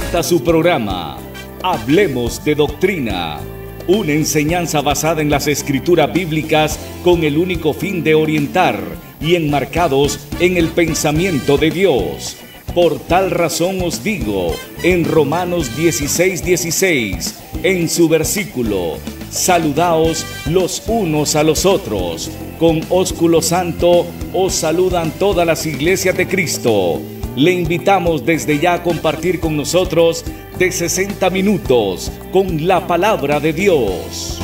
presenta su programa Hablemos de Doctrina, una enseñanza basada en las escrituras bíblicas con el único fin de orientar y enmarcados en el pensamiento de Dios. Por tal razón os digo, en Romanos 16:16, en su versículo, saludaos los unos a los otros. Con ósculo santo os saludan todas las iglesias de Cristo. Le invitamos desde ya a compartir con nosotros de 60 minutos con la palabra de Dios.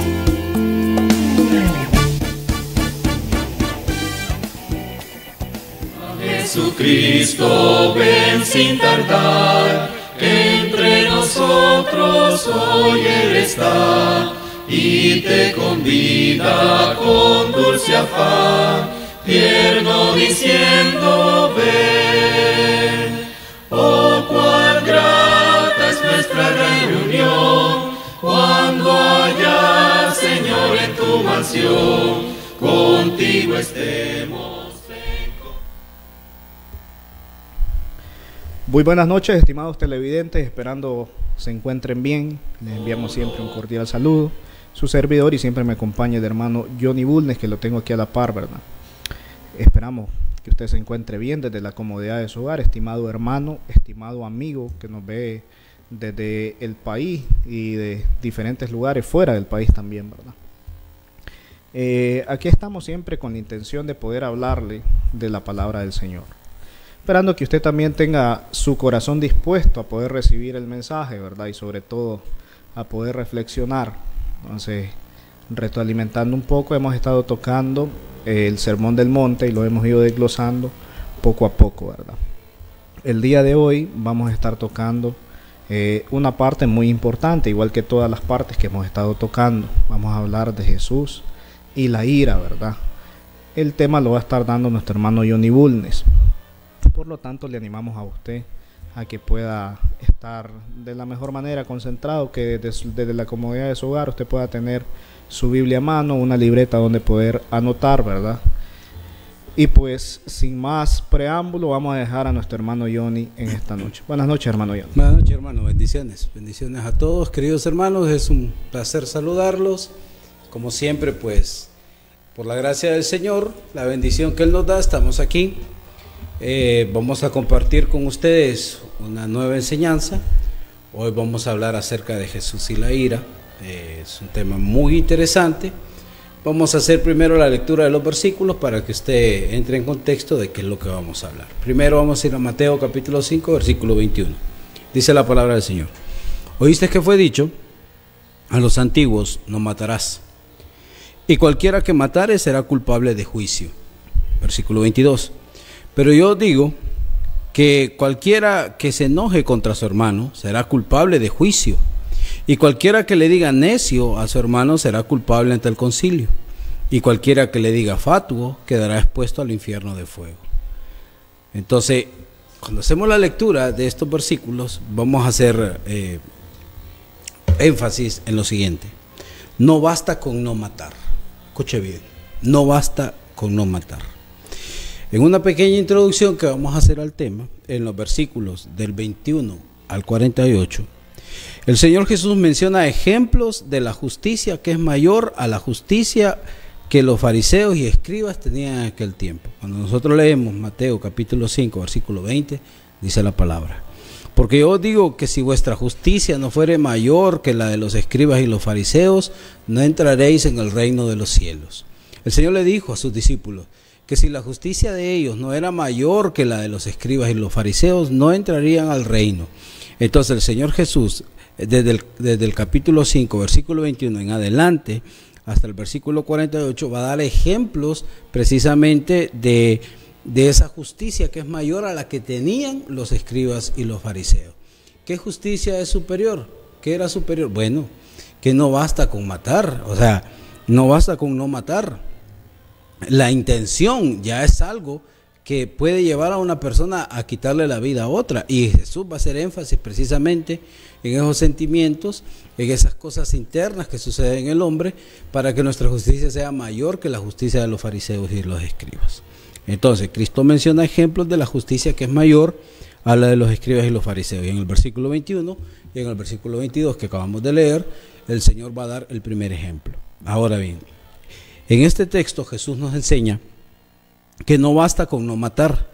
Jesucristo, ven sin tardar, entre nosotros hoy Él está, y te convida con dulce afán, tierno diciendo ven. Oh, cuán grata es nuestra reunión, cuando allá, Señor, en tu mansión, contigo estemos. Muy buenas noches, estimados televidentes, esperando se encuentren bien. Les enviamos siempre un cordial saludo. Su servidor y siempre me acompaña el hermano Johnny Bulnes, que lo tengo aquí a la par, ¿verdad? Esperamos que usted se encuentre bien desde la comodidad de su hogar, estimado hermano, estimado amigo que nos ve desde el país y de diferentes lugares fuera del país también, ¿verdad? Aquí estamos siempre con la intención de poder hablarle de la palabra del Señor, esperando que usted también tenga su corazón dispuesto a poder recibir el mensaje, ¿verdad? Y sobre todo a poder reflexionar. Entonces, retroalimentando un poco, hemos estado tocando el Sermón del Monte y lo hemos ido desglosando poco a poco, ¿verdad? El día de hoy vamos a estar tocando una parte muy importante, igual que todas las partes que hemos estado tocando. Vamos a hablar de Jesús y la ira, ¿verdad? El tema lo va a estar dando nuestro hermano Johnny Bulnes. Por lo tanto, le animamos a usted a que pueda estar de la mejor manera concentrado, que desde la comodidad de su hogar usted pueda tener su Biblia a mano, una libreta donde poder anotar, ¿verdad? Y pues, sin más preámbulo, vamos a dejar a nuestro hermano Johnny en esta noche. Buenas noches, hermano Johnny. Buenas noches, hermano. Bendiciones. Bendiciones a todos, queridos hermanos. Es un placer saludarlos. Como siempre, pues, por la gracia del Señor, la bendición que Él nos da, estamos aquí. Vamos a compartir con ustedes una nueva enseñanza. Hoy vamos a hablar acerca de Jesús y la ira. Es un tema muy interesante. Vamos a hacer primero la lectura de los versículos para que usted entre en contexto de qué es lo que vamos a hablar. Primero vamos a ir a Mateo capítulo 5, versículo 21. Dice la palabra del Señor: oíste que fue dicho a los antiguos, no matarás, y cualquiera que matare será culpable de juicio. Versículo 22. Pero yo digo que cualquiera que se enoje contra su hermano será culpable de juicio, y cualquiera que le diga necio a su hermano será culpable ante el concilio, y cualquiera que le diga fatuo quedará expuesto al infierno de fuego. Entonces, cuando hacemos la lectura de estos versículos, vamos a hacer énfasis en lo siguiente: no basta con no matar. Escuche bien, no basta con no matar. En una pequeña introducción que vamos a hacer al tema, en los versículos del 21 al 48, el Señor Jesús menciona ejemplos de la justicia que es mayor a la justicia que los fariseos y escribas tenían en aquel tiempo. Cuando nosotros leemos Mateo capítulo 5, versículo 20, dice la palabra: porque yo digo que si vuestra justicia no fuere mayor que la de los escribas y los fariseos, no entraréis en el reino de los cielos. El Señor le dijo a sus discípulos que si la justicia de ellos no era mayor que la de los escribas y los fariseos, no entrarían al reino. Entonces el Señor Jesús, desde el capítulo 5, versículo 21 en adelante, hasta el versículo 48, va a dar ejemplos precisamente de esa justicia que es mayor a la que tenían los escribas y los fariseos. ¿Qué justicia es superior? ¿Qué era superior? Bueno, que no basta con matar, o sea, no basta con no matar. La intención ya es algo que puede llevar a una persona a quitarle la vida a otra, y Jesús va a hacer énfasis precisamente en esos sentimientos, en esas cosas internas que suceden en el hombre, para que nuestra justicia sea mayor que la justicia de los fariseos y los escribas. Entonces, Cristo menciona ejemplos de la justicia que es mayor habla de los escribas y los fariseos. Y en el versículo 21 y en el versículo 22 que acabamos de leer, el Señor va a dar el primer ejemplo. Ahora bien, en este texto Jesús nos enseña que no basta con no matar.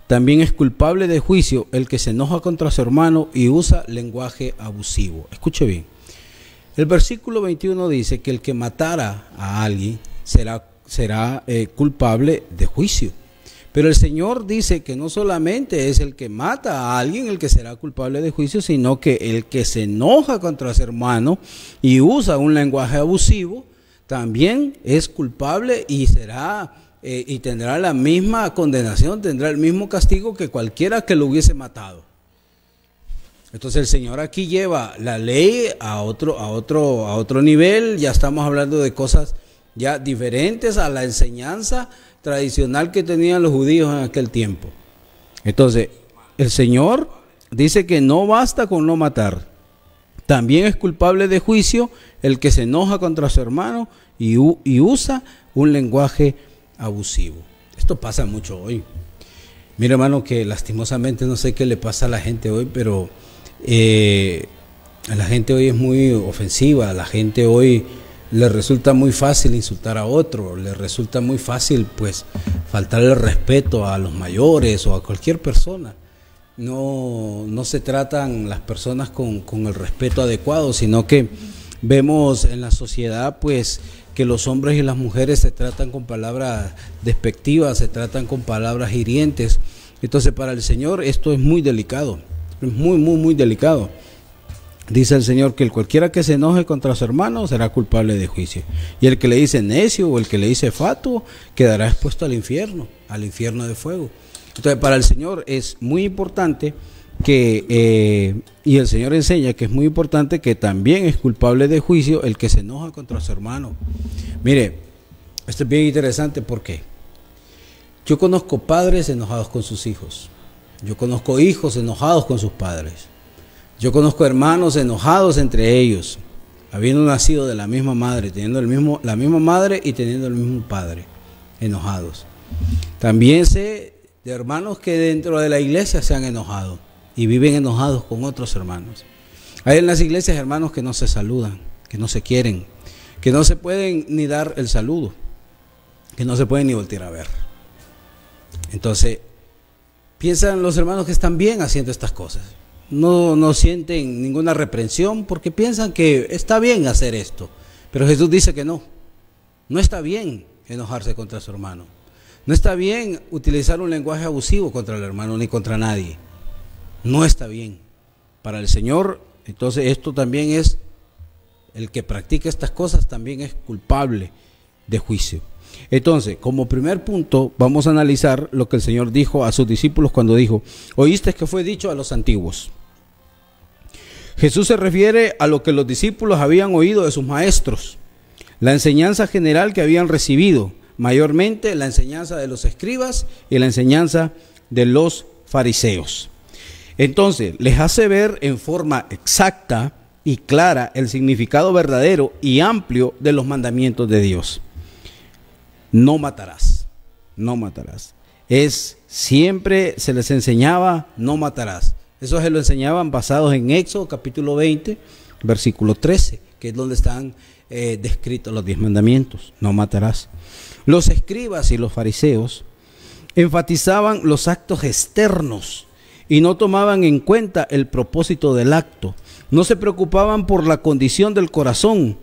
También es culpable de juicio el que se enoja contra su hermano y usa lenguaje abusivo. Escuche bien. El versículo 21 dice que el que matara a alguien será culpable de juicio. Pero el Señor dice que no solamente es el que mata a alguien el que será culpable de juicio, sino que el que se enoja contra su hermano y usa un lenguaje abusivo también es culpable y será y tendrá la misma condenación, tendrá el mismo castigo que cualquiera que lo hubiese matado. Entonces el Señor aquí lleva la ley a otro nivel. Ya estamos hablando de cosas ya diferentes a la enseñanza tradicional que tenían los judíos en aquel tiempo. Entonces el Señor dice que no basta con no matar. También es culpable de juicio el que se enoja contra su hermano y usa un lenguaje abusivo. Esto pasa mucho hoy. Mira, hermano, que lastimosamente no sé qué le pasa a la gente hoy, pero la gente hoy es muy ofensiva. A la gente hoy le resulta muy fácil insultar a otro, le resulta muy fácil pues faltarle respeto a los mayores o a cualquier persona. No se tratan las personas con el respeto adecuado, sino que vemos en la sociedad pues que los hombres y las mujeres se tratan con palabras despectivas, se tratan con palabras hirientes. Entonces para el Señor esto es muy delicado, es muy delicado. Dice el Señor que el cualquiera que se enoje contra su hermano será culpable de juicio. Y el que le dice necio o el que le dice fatuo quedará expuesto al infierno de fuego. Entonces para el Señor es muy importante que, y el Señor enseña que es muy importante que también es culpable de juicio el que se enoja contra su hermano. Mire, esto es bien interesante porque yo conozco padres enojados con sus hijos. Yo conozco hijos enojados con sus padres. Yo conozco hermanos enojados entre ellos, habiendo nacido de la misma madre, teniendo la misma madre y teniendo el mismo padre, enojados. También sé de hermanos que dentro de la iglesia se han enojado y viven enojados con otros hermanos. Hay en las iglesias hermanos que no se saludan, que no se quieren, que no se pueden ni dar el saludo, que no se pueden ni voltear a ver. Entonces, piensan los hermanos que están bien haciendo estas cosas. No sienten ninguna reprensión porque piensan que está bien hacer esto. Pero Jesús dice que no está bien enojarse contra su hermano. No está bien utilizar un lenguaje abusivo contra el hermano ni contra nadie. No está bien. Para el Señor, entonces esto también es, el que practica estas cosas también es culpable de juicio. Entonces, como primer punto, vamos a analizar lo que el Señor dijo a sus discípulos cuando dijo: oíste que fue dicho a los antiguos. Jesús se refiere a lo que los discípulos habían oído de sus maestros, la enseñanza general que habían recibido, mayormente la enseñanza de los escribas y la enseñanza de los fariseos. Entonces, les hace ver en forma exacta y clara el significado verdadero y amplio de los mandamientos de Dios. No matarás, no matarás. Siempre se les enseñaba no matarás. Eso se lo enseñaban basados en Éxodo capítulo 20, versículo 13, que es donde están descritos los 10 mandamientos. No matarás. Los escribas y los fariseos enfatizaban los actos externos y no tomaban en cuenta el propósito del acto. No se preocupaban por la condición del corazón.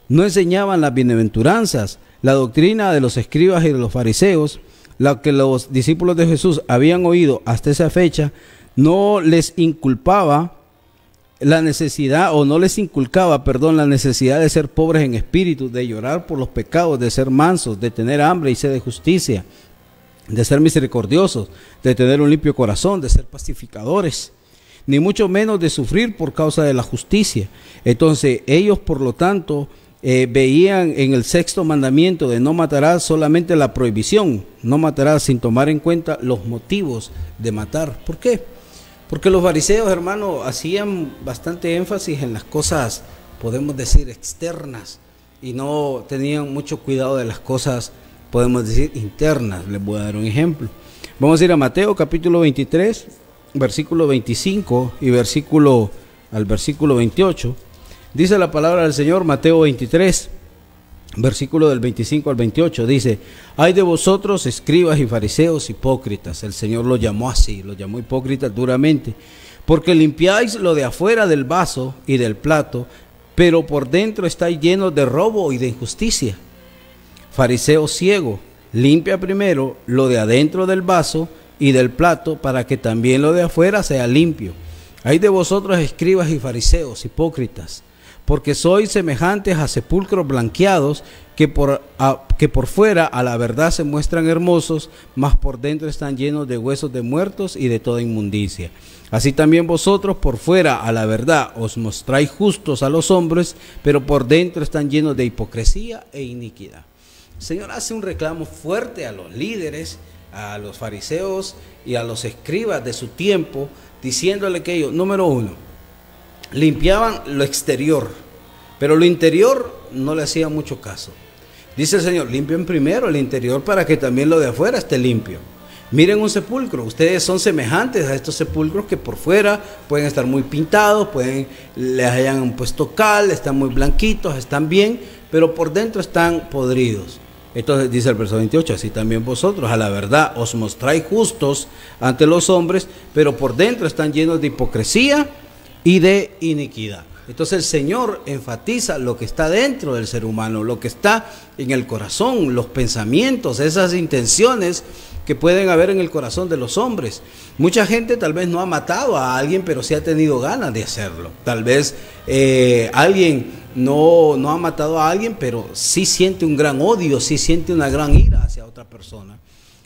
No enseñaban las bienaventuranzas. La doctrina de los escribas y de los fariseos, la que los discípulos de Jesús habían oído hasta esa fecha, no les inculcaba la necesidad, o no les inculcaba, la necesidad de ser pobres en espíritu, de llorar por los pecados, de ser mansos, de tener hambre y sed de justicia, de ser misericordiosos, de tener un limpio corazón, de ser pacificadores, ni mucho menos de sufrir por causa de la justicia. Entonces ellos, por lo tanto, veían en el 6º mandamiento de no matarás solamente la prohibición, no matarás, sin tomar en cuenta los motivos de matar. ¿Por qué? Porque los fariseos, hermano, hacían bastante énfasis en las cosas, podemos decir, externas, y no tenían mucho cuidado de las cosas, podemos decir, internas. Les voy a dar un ejemplo. Vamos a ir a Mateo capítulo 23, versículo 25 y versículo 28, dice la palabra del Señor, Mateo 23, versículo del 25 al 28, dice: ay de vosotros, escribas y fariseos hipócritas. El Señor lo llamó así, lo llamó hipócritas duramente, porque limpiáis lo de afuera del vaso y del plato, pero por dentro estáis llenos de robo y de injusticia. Fariseo ciego, limpia primero lo de adentro del vaso y del plato, para que también lo de afuera sea limpio. Ay de vosotros, escribas y fariseos hipócritas, porque sois semejantes a sepulcros blanqueados, que por fuera a la verdad se muestran hermosos, mas por dentro están llenos de huesos de muertos y de toda inmundicia. Así también vosotros por fuera a la verdad os mostráis justos a los hombres, pero por dentro están llenos de hipocresía e iniquidad. El Señor hace un reclamo fuerte a los líderes, a los fariseos y a los escribas de su tiempo, diciéndole que ellos, número uno, limpiaban lo exterior, pero lo interior no le hacían mucho caso. Dice el Señor: limpien primero el interior para que también lo de afuera esté limpio. Miren un sepulcro, ustedes son semejantes a estos sepulcros que por fuera pueden estar muy pintados, les hayan puesto cal, están muy blanquitos, están bien, pero por dentro están podridos. Entonces dice el verso 28, así también vosotros a la verdad os mostráis justos ante los hombres, pero por dentro están llenos de hipocresía y de iniquidad. Entonces el Señor enfatiza lo que está dentro del ser humano, lo que está en el corazón, los pensamientos, esas intenciones que pueden haber en el corazón de los hombres. Mucha gente tal vez no ha matado a alguien, pero sí ha tenido ganas de hacerlo. Tal vez alguien no ha matado a alguien, pero sí siente un gran odio, sí siente una gran ira hacia otra persona.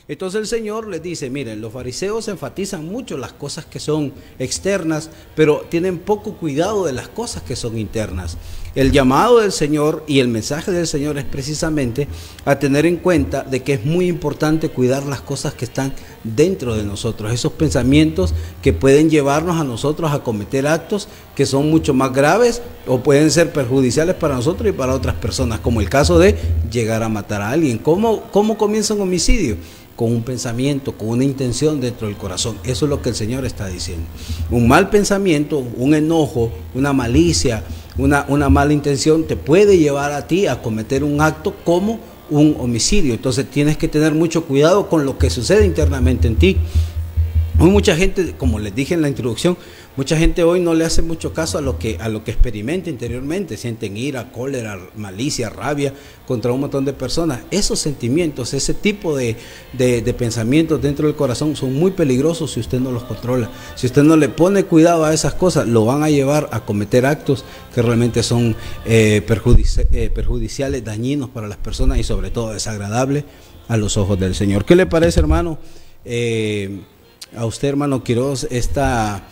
Entonces el Señor les dice: miren, los fariseos enfatizan mucho las cosas que son externas, pero tienen poco cuidado de las cosas que son internas. El llamado del Señor y el mensaje del Señor es precisamente a tener en cuenta de que es muy importante cuidar las cosas que están dentro de nosotros, esos pensamientos que pueden llevarnos a nosotros a cometer actos que son mucho más graves o pueden ser perjudiciales para nosotros y para otras personas, como el caso de llegar a matar a alguien. ¿Cómo comienza un homicidio? Con un pensamiento, con una intención dentro del corazón. Eso es lo que el Señor está diciendo. Un mal pensamiento, un enojo, una malicia, una mala intención te puede llevar a ti a cometer un acto como un homicidio. Entonces tienes que tener mucho cuidado con lo que sucede internamente en ti. Hay mucha gente, como les dije en la introducción, mucha gente hoy no le hace mucho caso a lo que experimenta interiormente. Sienten ira, cólera, malicia, rabia contra un montón de personas. Esos sentimientos, ese tipo de pensamientos dentro del corazón son muy peligrosos si usted no los controla. Si usted no le pone cuidado a esas cosas, lo van a llevar a cometer actos que realmente son perjudiciales, dañinos para las personas y sobre todo desagradables a los ojos del Señor. ¿Qué le parece, hermano? A usted, hermano Quiroz, esta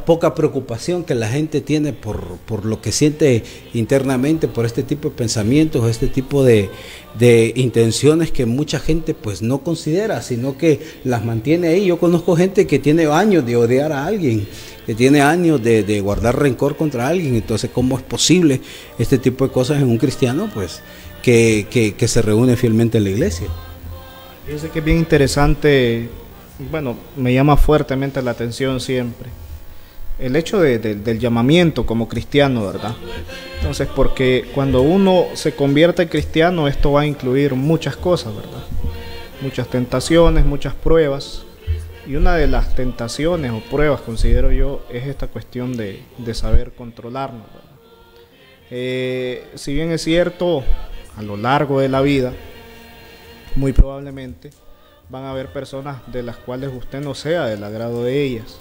poca preocupación que la gente tiene por lo que siente internamente, por este tipo de pensamientos, este tipo de intenciones que mucha gente pues no considera, sino que las mantiene ahí. Yo conozco gente que tiene años de odiar a alguien, que tiene años de guardar rencor contra alguien. Entonces, ¿cómo es posible este tipo de cosas en un cristiano pues que se reúne fielmente en la iglesia? Fíjense que es bien interesante. Bueno, me llama fuertemente la atención siempre el hecho del llamamiento como cristiano, ¿verdad? Entonces, porque cuando uno se convierte en cristiano, esto va a incluir muchas cosas, ¿verdad? Muchas tentaciones, muchas pruebas. Y una de las tentaciones o pruebas, considero yo, es esta cuestión de saber controlarnos, ¿verdad? Si bien es cierto, a lo largo de la vida, muy probablemente van a haber personas de las cuales usted no sea del agrado de ellas,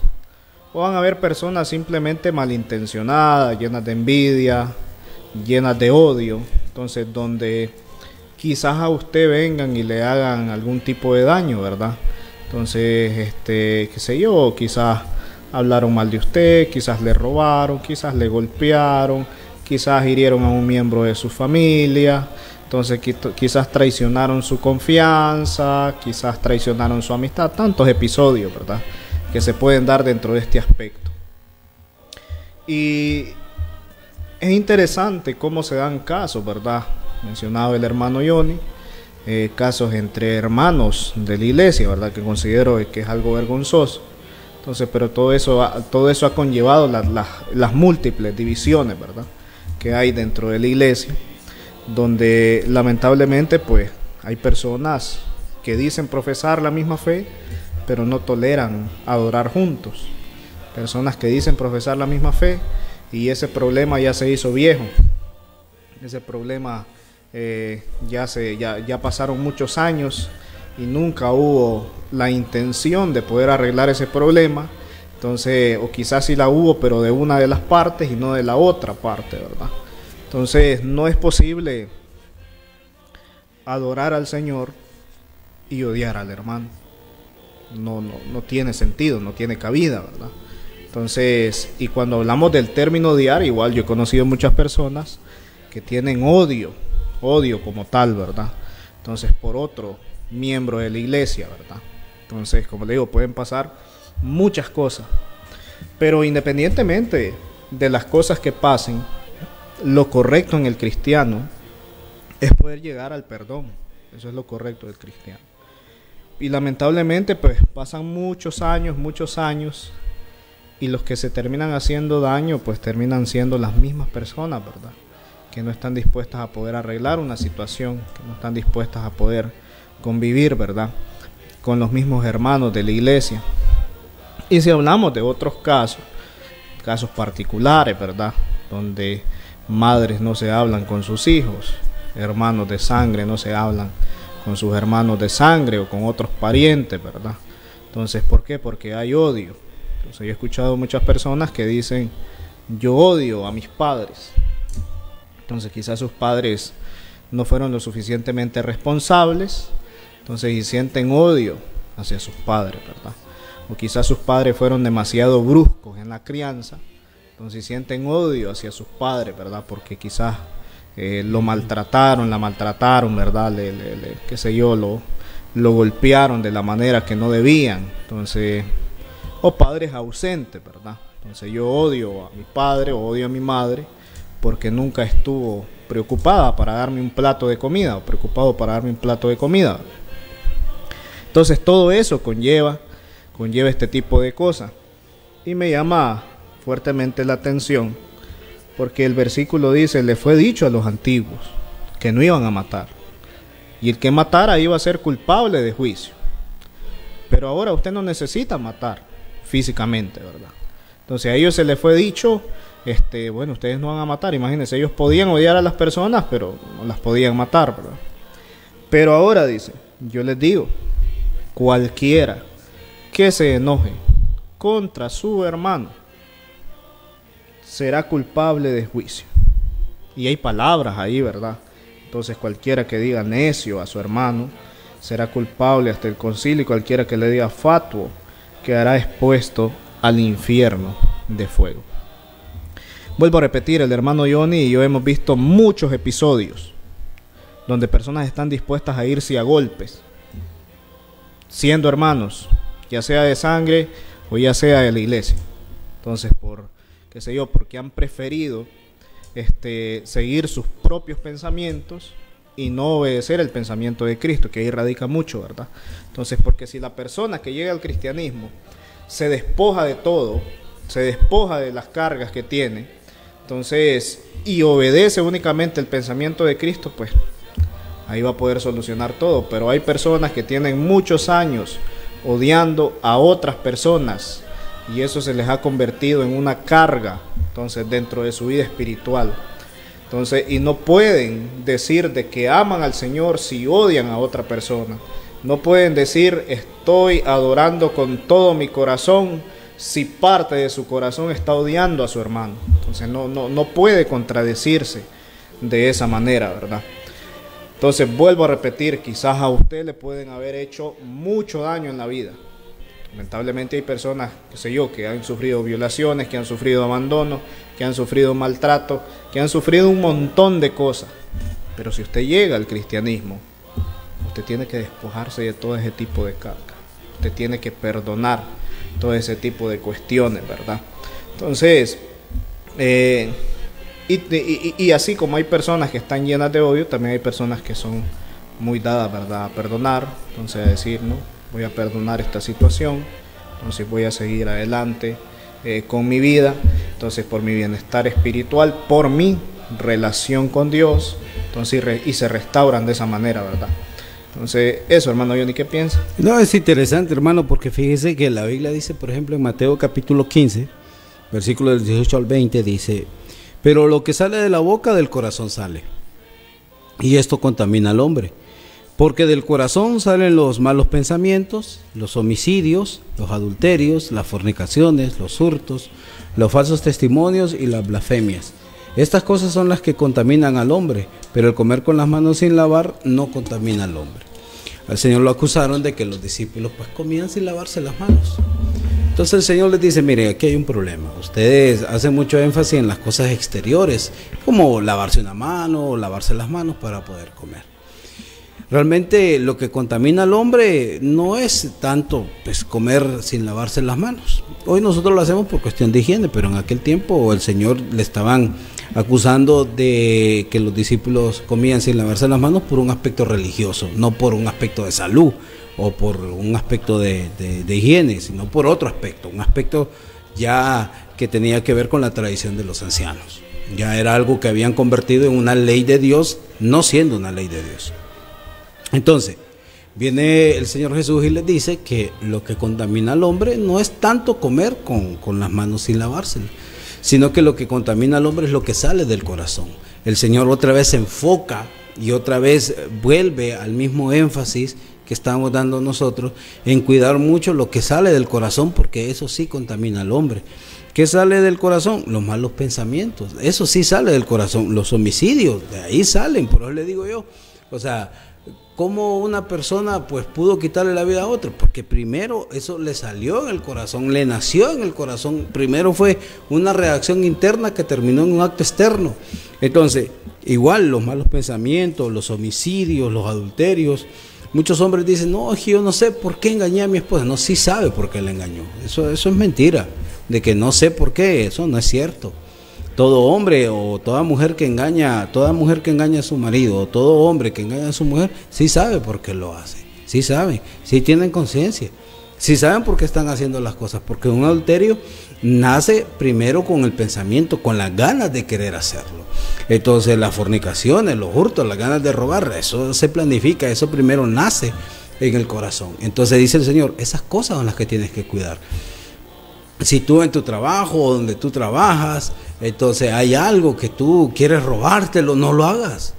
o van a haber personas simplemente malintencionadas, llenas de envidia, llenas de odio. Entonces, donde quizás a usted vengan y le hagan algún tipo de daño, ¿verdad? Entonces, qué sé yo, quizás hablaron mal de usted, quizás le robaron, quizás le golpearon, quizás hirieron a un miembro de su familia. Entonces quizás traicionaron su confianza, quizás traicionaron su amistad, tantos episodios, ¿verdad?, que se pueden dar dentro de este aspecto. Y es interesante cómo se dan casos, ¿verdad? Mencionado el hermano Johnny, casos entre hermanos de la iglesia, ¿verdad?, que considero que es algo vergonzoso. Entonces, pero todo eso ha conllevado las múltiples divisiones, ¿verdad?, que hay dentro de la iglesia, donde lamentablemente pues hay personas que dicen profesar la misma fe, pero no toleran adorar juntos. Personas que dicen profesar la misma fe y ese problema ya se hizo viejo. Ese problema ya pasaron muchos años y nunca hubo la intención de poder arreglar ese problema. Entonces, o quizás sí la hubo, pero de una de las partes y no de la otra parte, ¿verdad? Entonces, no es posible adorar al Señor y odiar al hermano. No tiene sentido, no tiene cabida, ¿verdad? Entonces, y cuando hablamos del término odiar, igual yo he conocido muchas personas que tienen odio como tal, ¿verdad? Entonces, por otro miembro de la iglesia, ¿verdad? Entonces, como le digo, pueden pasar muchas cosas, pero independientemente de las cosas que pasen, lo correcto en el cristiano es poder llegar al perdón. Eso es lo correcto del cristiano. Y lamentablemente pues pasan muchos años, y los que se terminan haciendo daño pues terminan siendo las mismas personas, ¿verdad?, que no están dispuestas a poder arreglar una situación, que no están dispuestas a poder convivir, ¿verdad?, con los mismos hermanos de la iglesia. Y si hablamos de otros casos particulares, ¿verdad?, donde madres no se hablan con sus hijos, hermanos de sangre no se hablan con sus hermanos de sangre o con otros parientes, ¿verdad? Entonces, ¿por qué? Porque hay odio. Entonces, yo he escuchado muchas personas que dicen, yo odio a mis padres. Entonces, quizás sus padres no fueron lo suficientemente responsables, entonces, y sienten odio hacia sus padres, ¿verdad? O quizás sus padres fueron demasiado bruscos en la crianza, entonces sienten odio hacia sus padres, ¿verdad? Porque quizás lo maltrataron, la maltrataron, ¿verdad? Qué sé yo, lo golpearon de la manera que no debían. Entonces, o padres ausentes, ¿verdad? Entonces yo odio a mi padre o odio a mi madre porque nunca estuvo preocupada para darme un plato de comida o preocupado para darme un plato de comida. Entonces todo eso conlleva este tipo de cosas. Y me llama fuertemente la atención porque el versículo dice, le fue dicho a los antiguos que no iban a matar, y el que matara iba a ser culpable de juicio. Pero ahora usted no necesita matar físicamente, ¿verdad? Entonces a ellos se les fue dicho, bueno, ustedes no van a matar. Imagínense, ellos podían odiar a las personas, pero no las podían matar, ¿verdad? Pero ahora dice, yo les digo, cualquiera que se enoje contra su hermano será culpable de juicio. Y hay palabras ahí, ¿verdad? Entonces cualquiera que diga necio a su hermano será culpable hasta el concilio, y cualquiera que le diga fatuo quedará expuesto al infierno de fuego. Vuelvo a repetir, el hermano Johnny y yo hemos visto muchos episodios donde personas están dispuestas a irse a golpes, siendo hermanos, ya sea de sangre o ya sea de la iglesia. Entonces, qué sé yo, porque han preferido seguir sus propios pensamientos y no obedecer el pensamiento de Cristo, que ahí radica mucho, ¿verdad? Entonces, porque si la persona que llega al cristianismo se despoja de todo, se despoja de las cargas que tiene, entonces, y obedece únicamente el pensamiento de Cristo, pues ahí va a poder solucionar todo. Pero hay personas que tienen muchos años odiando a otras personas, y eso se les ha convertido en una carga, entonces, dentro de su vida espiritual. Entonces, y no pueden decir de que aman al Señor si odian a otra persona. No pueden decir estoy adorando con todo mi corazón si parte de su corazón está odiando a su hermano. Entonces no puede contradecirse de esa manera, ¿verdad? Entonces vuelvo a repetir, quizás a usted le pueden haber hecho mucho daño en la vida. Lamentablemente hay personas, qué sé yo, que han sufrido violaciones, que han sufrido abandono, que han sufrido maltrato, que han sufrido un montón de cosas. Pero si usted llega al cristianismo, usted tiene que despojarse de todo ese tipo de carga. Usted tiene que perdonar todo ese tipo de cuestiones, ¿verdad? Entonces, y así como hay personas que están llenas de odio, también hay personas que son muy dadas, ¿verdad?, a perdonar. Entonces, a decir, no, voy a perdonar esta situación, entonces voy a seguir adelante con mi vida, entonces por mi bienestar espiritual, por mi relación con Dios, entonces y se restauran de esa manera, ¿verdad? Entonces, eso, hermano Johnny, ¿qué piensa? No, es interesante, hermano, porque fíjese que la Biblia dice, por ejemplo, en Mateo capítulo 15, versículo del 18 al 20, dice: pero lo que sale de la boca del corazón sale, y esto contamina al hombre, porque del corazón salen los malos pensamientos, los homicidios, los adulterios, las fornicaciones, los hurtos, los falsos testimonios y las blasfemias. Estas cosas son las que contaminan al hombre, pero el comer con las manos sin lavar no contamina al hombre. Al Señor lo acusaron de que los discípulos pues comían sin lavarse las manos. Entonces el Señor les dice: mire, aquí hay un problema. Ustedes hacen mucho énfasis en las cosas exteriores, como lavarse una mano o lavarse las manos para poder comer. Realmente lo que contamina al hombre no es tanto pues comer sin lavarse las manos. Hoy nosotros lo hacemos por cuestión de higiene, pero en aquel tiempo el Señor le estaban acusando de que los discípulos comían sin lavarse las manos por un aspecto religioso, no por un aspecto de salud o por un aspecto de higiene, sino por otro aspecto, un aspecto ya que tenía que ver con la tradición de los ancianos. Ya era algo que habían convertido en una ley de Dios, no siendo una ley de Dios. Entonces, viene el Señor Jesús y les dice que lo que contamina al hombre no es tanto comer con las manos sin lavárselas, sino que lo que contamina al hombre es lo que sale del corazón. El Señor otra vez se enfoca y otra vez vuelve al mismo énfasis que estamos dando nosotros en cuidar mucho lo que sale del corazón, porque eso sí contamina al hombre. ¿Qué sale del corazón? Los malos pensamientos, eso sí sale del corazón. Los homicidios, de ahí salen, por eso le digo yo, o sea, ¿cómo una persona pues pudo quitarle la vida a otro? Porque primero eso le salió en el corazón, le nació en el corazón. Primero fue una reacción interna que terminó en un acto externo. Entonces, igual los malos pensamientos, los homicidios, los adulterios. Muchos hombres dicen: no, es que yo no sé por qué engañé a mi esposa. No, sí sabe por qué la engañó. Eso es mentira, de que no sé por qué, eso no es cierto. Todo hombre o toda mujer que engaña a su marido, o todo hombre que engaña a su mujer, sí sabe por qué lo hace, sí saben, sí tienen conciencia, sí saben por qué están haciendo las cosas, porque un adulterio nace primero con el pensamiento, con las ganas de querer hacerlo. Entonces las fornicaciones, los hurtos, las ganas de robar, eso se planifica, eso primero nace en el corazón. Entonces dice el Señor, esas cosas son las que tienes que cuidar. Si tú en tu trabajo o donde tú trabajas, entonces hay algo que tú quieres robártelo, no lo hagas.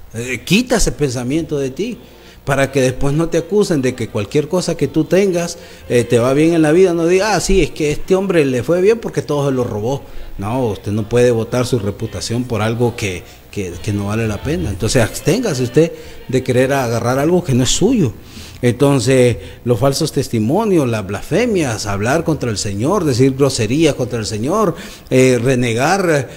Quita ese pensamiento de ti, para que después no te acusen de que cualquier cosa que tú tengas te va bien en la vida. No diga: sí, es que este hombre le fue bien porque todo se lo robó. No, usted no puede botar su reputación por algo que no vale la pena. Entonces absténgase usted de querer agarrar algo que no es suyo. Entonces, los falsos testimonios, las blasfemias, hablar contra el Señor, decir groserías contra el Señor, renegar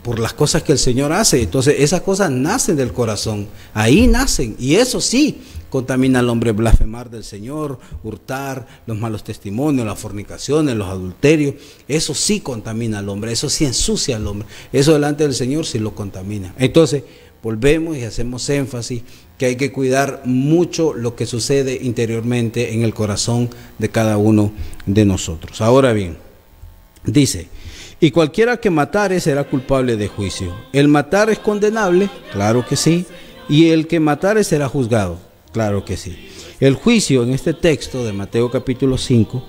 por las cosas que el Señor hace. Entonces, esas cosas nacen del corazón, ahí nacen, y eso sí contamina al hombre. Blasfemar del Señor, hurtar, los malos testimonios, las fornicaciones, los adulterios, eso sí contamina al hombre, eso sí ensucia al hombre, eso delante del Señor sí lo contamina. Entonces, volvemos y hacemos énfasis que hay que cuidar mucho lo que sucede interiormente en el corazón de cada uno de nosotros. Ahora bien, dice: y cualquiera que matare será culpable de juicio. El matar es condenable, claro que sí, y el que matare será juzgado, claro que sí. El juicio en este texto de Mateo capítulo 5,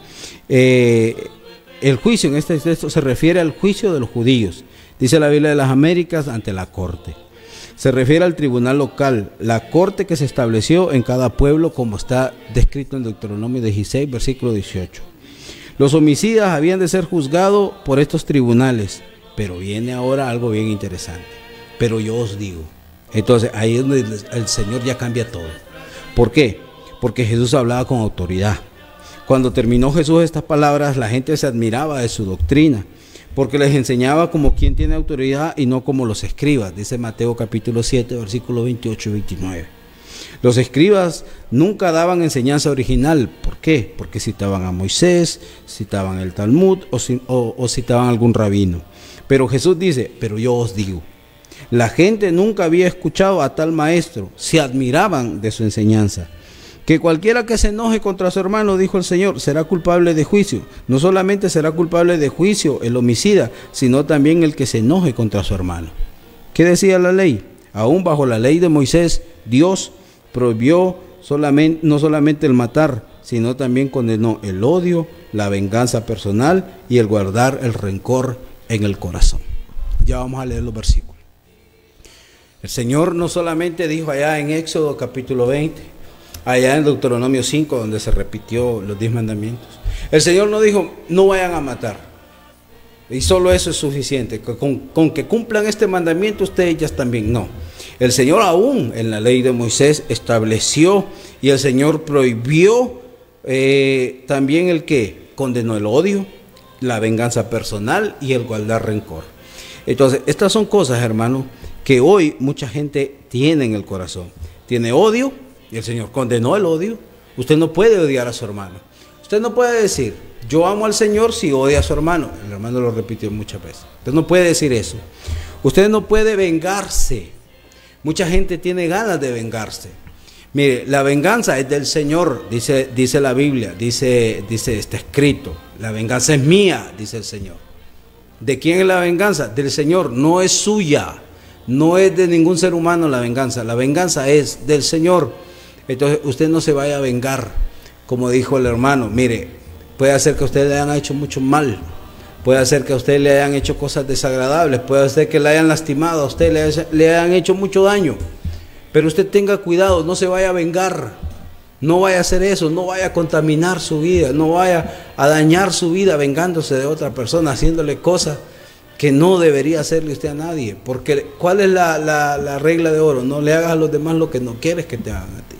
el juicio en este texto se refiere al juicio de los judíos. Dice la Biblia de las Américas, ante la corte. Se refiere al tribunal local, la corte que se estableció en cada pueblo, como está descrito en Deuteronomio 16, versículo 18. Los homicidas habían de ser juzgados por estos tribunales, pero viene ahora algo bien interesante. Pero yo os digo. Entonces ahí es donde el Señor ya cambia todo. ¿Por qué? Porque Jesús hablaba con autoridad. Cuando terminó Jesús estas palabras, la gente se admiraba de su doctrina, porque les enseñaba como quien tiene autoridad y no como los escribas, dice Mateo capítulo 7, versículos 28 y 29. Los escribas nunca daban enseñanza original. ¿Por qué? Porque citaban a Moisés, citaban el Talmud o citaban algún rabino. Pero Jesús dice: pero yo os digo. La gente nunca había escuchado a tal maestro, se admiraban de su enseñanza. que cualquiera que se enoje contra su hermano, dijo el Señor, será culpable de juicio. No solamente será culpable de juicio el homicida, sino también el que se enoje contra su hermano. ¿Qué decía la ley? Aún bajo la ley de Moisés, Dios prohibió no solamente el matar, sino también condenó el odio, la venganza personal y el guardar el rencor en el corazón. Ya vamos a leer los versículos. El Señor no solamente dijo allá en Éxodo capítulo 20, allá en Deuteronomio 5, donde se repitió los 10 mandamientos. El Señor no dijo, no vayan a matar. Y solo eso es suficiente. Con que cumplan este mandamiento, ustedes ya también no. El Señor aún en la ley de Moisés estableció y el Señor prohibió también el que condenó el odio, la venganza personal y el guardar rencor. Entonces, estas son cosas, hermano, que hoy mucha gente tiene en el corazón. Tiene odio y el Señor condenó el odio. Usted no puede odiar a su hermano. Usted no puede decir, yo amo al Señor si odia a su hermano. El hermano lo repitió muchas veces. Usted no puede decir eso. Usted no puede vengarse. Mucha gente tiene ganas de vengarse. Mire, la venganza es del Señor, dice la Biblia, está escrito. La venganza es mía, dice el Señor. ¿De quién es la venganza? Del Señor, no es suya. No es de ningún ser humano la venganza. La venganza es del Señor. Entonces usted no se vaya a vengar. Como dijo el hermano, mire, puede hacer que a usted le hayan hecho mucho mal. Puede hacer que a usted le hayan hecho cosas desagradables. Puede hacer que le hayan lastimado a usted, le hayan hecho mucho daño. Pero usted tenga cuidado, no se vaya a vengar. No vaya a hacer eso, no vaya a contaminar su vida. No vaya a dañar su vida vengándose de otra persona, haciéndole cosas que no debería hacerle usted a nadie. Porque ¿cuál es la regla de oro? No le hagas a los demás lo que no quieres que te hagan a ti.